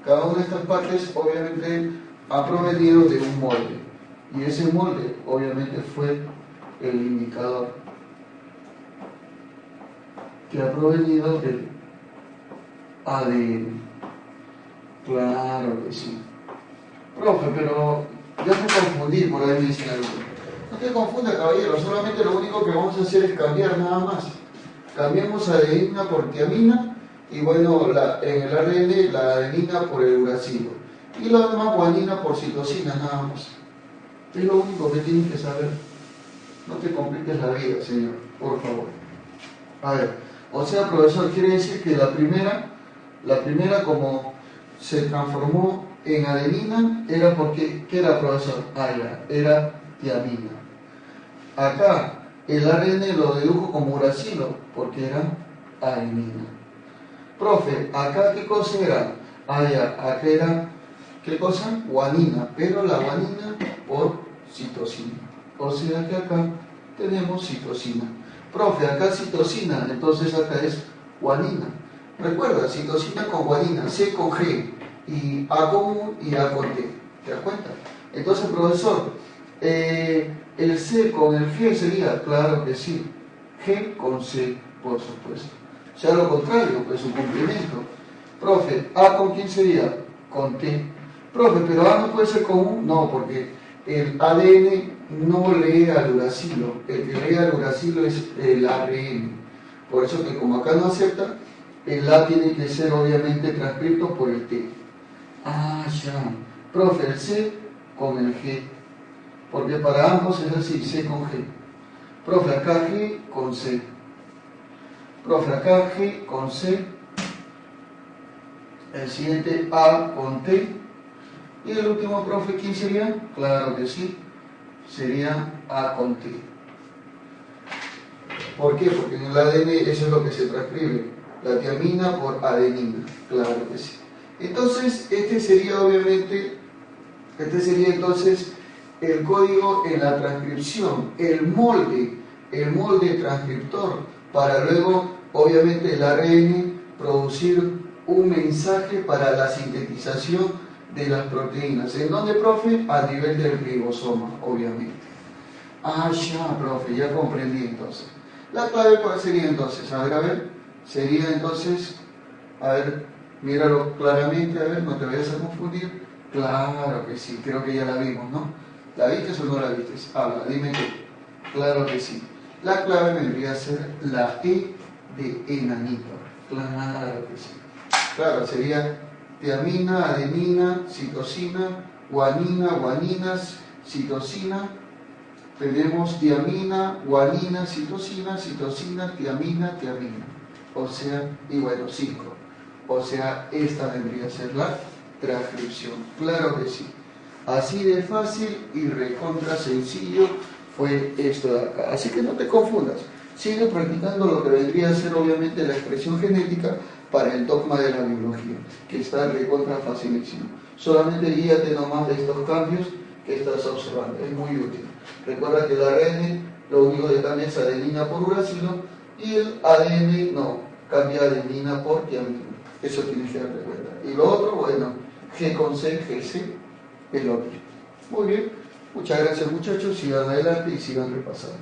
Cada una de estas partes obviamente ha provenido de un molde, y ese molde obviamente fue el indicador que ha provenido del ADN. Claro que sí. Profe, pero ya me confundí, por ahí me dicen algo. No te confundas, caballero, solamente lo único que vamos a hacer es cambiar nada más. Cambiamos adenina por tiamina y bueno, en el ARN la adenina por el uracilo. Y lo demás guanina por citosina nada más. Es lo único que tienes que saber. No te compliques la vida, señor, por favor. A ver, o sea, profesor, quiere decir que la primera como se transformó en adenina era porque, ¿qué era, profesor? Era tiamina. Acá el ARN lo dedujo como uracilo porque era adenina. Profe, acá ¿qué cosa era? Acá era, ¿qué cosa? Guanina, pero la guanina por citosina. O sea que acá tenemos citosina. Profe, acá citosina, entonces acá es guanina. Recuerda, citosina con guanina, C con G, y A con U y A con T. ¿Te das cuenta? Entonces, profesor, el C con el G sería, claro que sí, G con C, por supuesto. Ya lo contrario, pues un complemento. Profe, ¿A con quién sería? Con T. Profe, pero A no puede ser con U, no, porque el ADN no lee al uracilo, el que lee al uracilo es el ARN. Por eso que como acá no acepta, el A tiene que ser obviamente transcrito por el T. Ah, ya. Profe, el C con el G, porque para ambos es así, C con G. Profe, acá G con C. Profe, acá G con C. El siguiente A con T. Y el último, profe, ¿quién sería? Claro que sí, sería A con T. ¿Por qué? Porque en el ADN eso es lo que se transcribe, la tiamina por adenina, claro que sí. Entonces, este sería entonces el código en la transcripción, el molde transcriptor, para luego, obviamente, el ARN producir un mensaje para la sintetización de las proteínas. ¿En dónde, profe? A nivel del ribosoma, obviamente. Ah, ya, profe, ya comprendí entonces. La clave cuál sería entonces, a ver, sería entonces, a ver, míralo claramente, a ver, no te vayas a confundir. Claro que sí, creo que ya la vimos, ¿no? ¿La viste o no la viste? Habla, dime tú. Claro que sí. La clave vendría a ser la E de enanito. Claro que sí. Claro, sería tiamina, adenina, citosina, guanina, guaninas, citosina. Tenemos tiamina, guanina, citosina, citosina, tiamina, tiamina. O sea, y bueno, 5. O sea, esta vendría a ser la transcripción. Claro que sí. Así de fácil y recontra sencillo fue esto de acá. Así que no te confundas. Sigue practicando lo que vendría a ser obviamente la expresión genética para el dogma de la biología, que está recontra facilísimo. Solamente guíate nomás de estos cambios que estás observando. Es muy útil. Recuerda que el ARN lo único que cambia es adenina por uracilo y el ADN no, cambia adenina por tiamina. Eso tienes que darte cuenta. Y lo otro, bueno, G con C, GC, es lo otro. Muy bien, muchas gracias muchachos, sigan adelante y sigan repasando.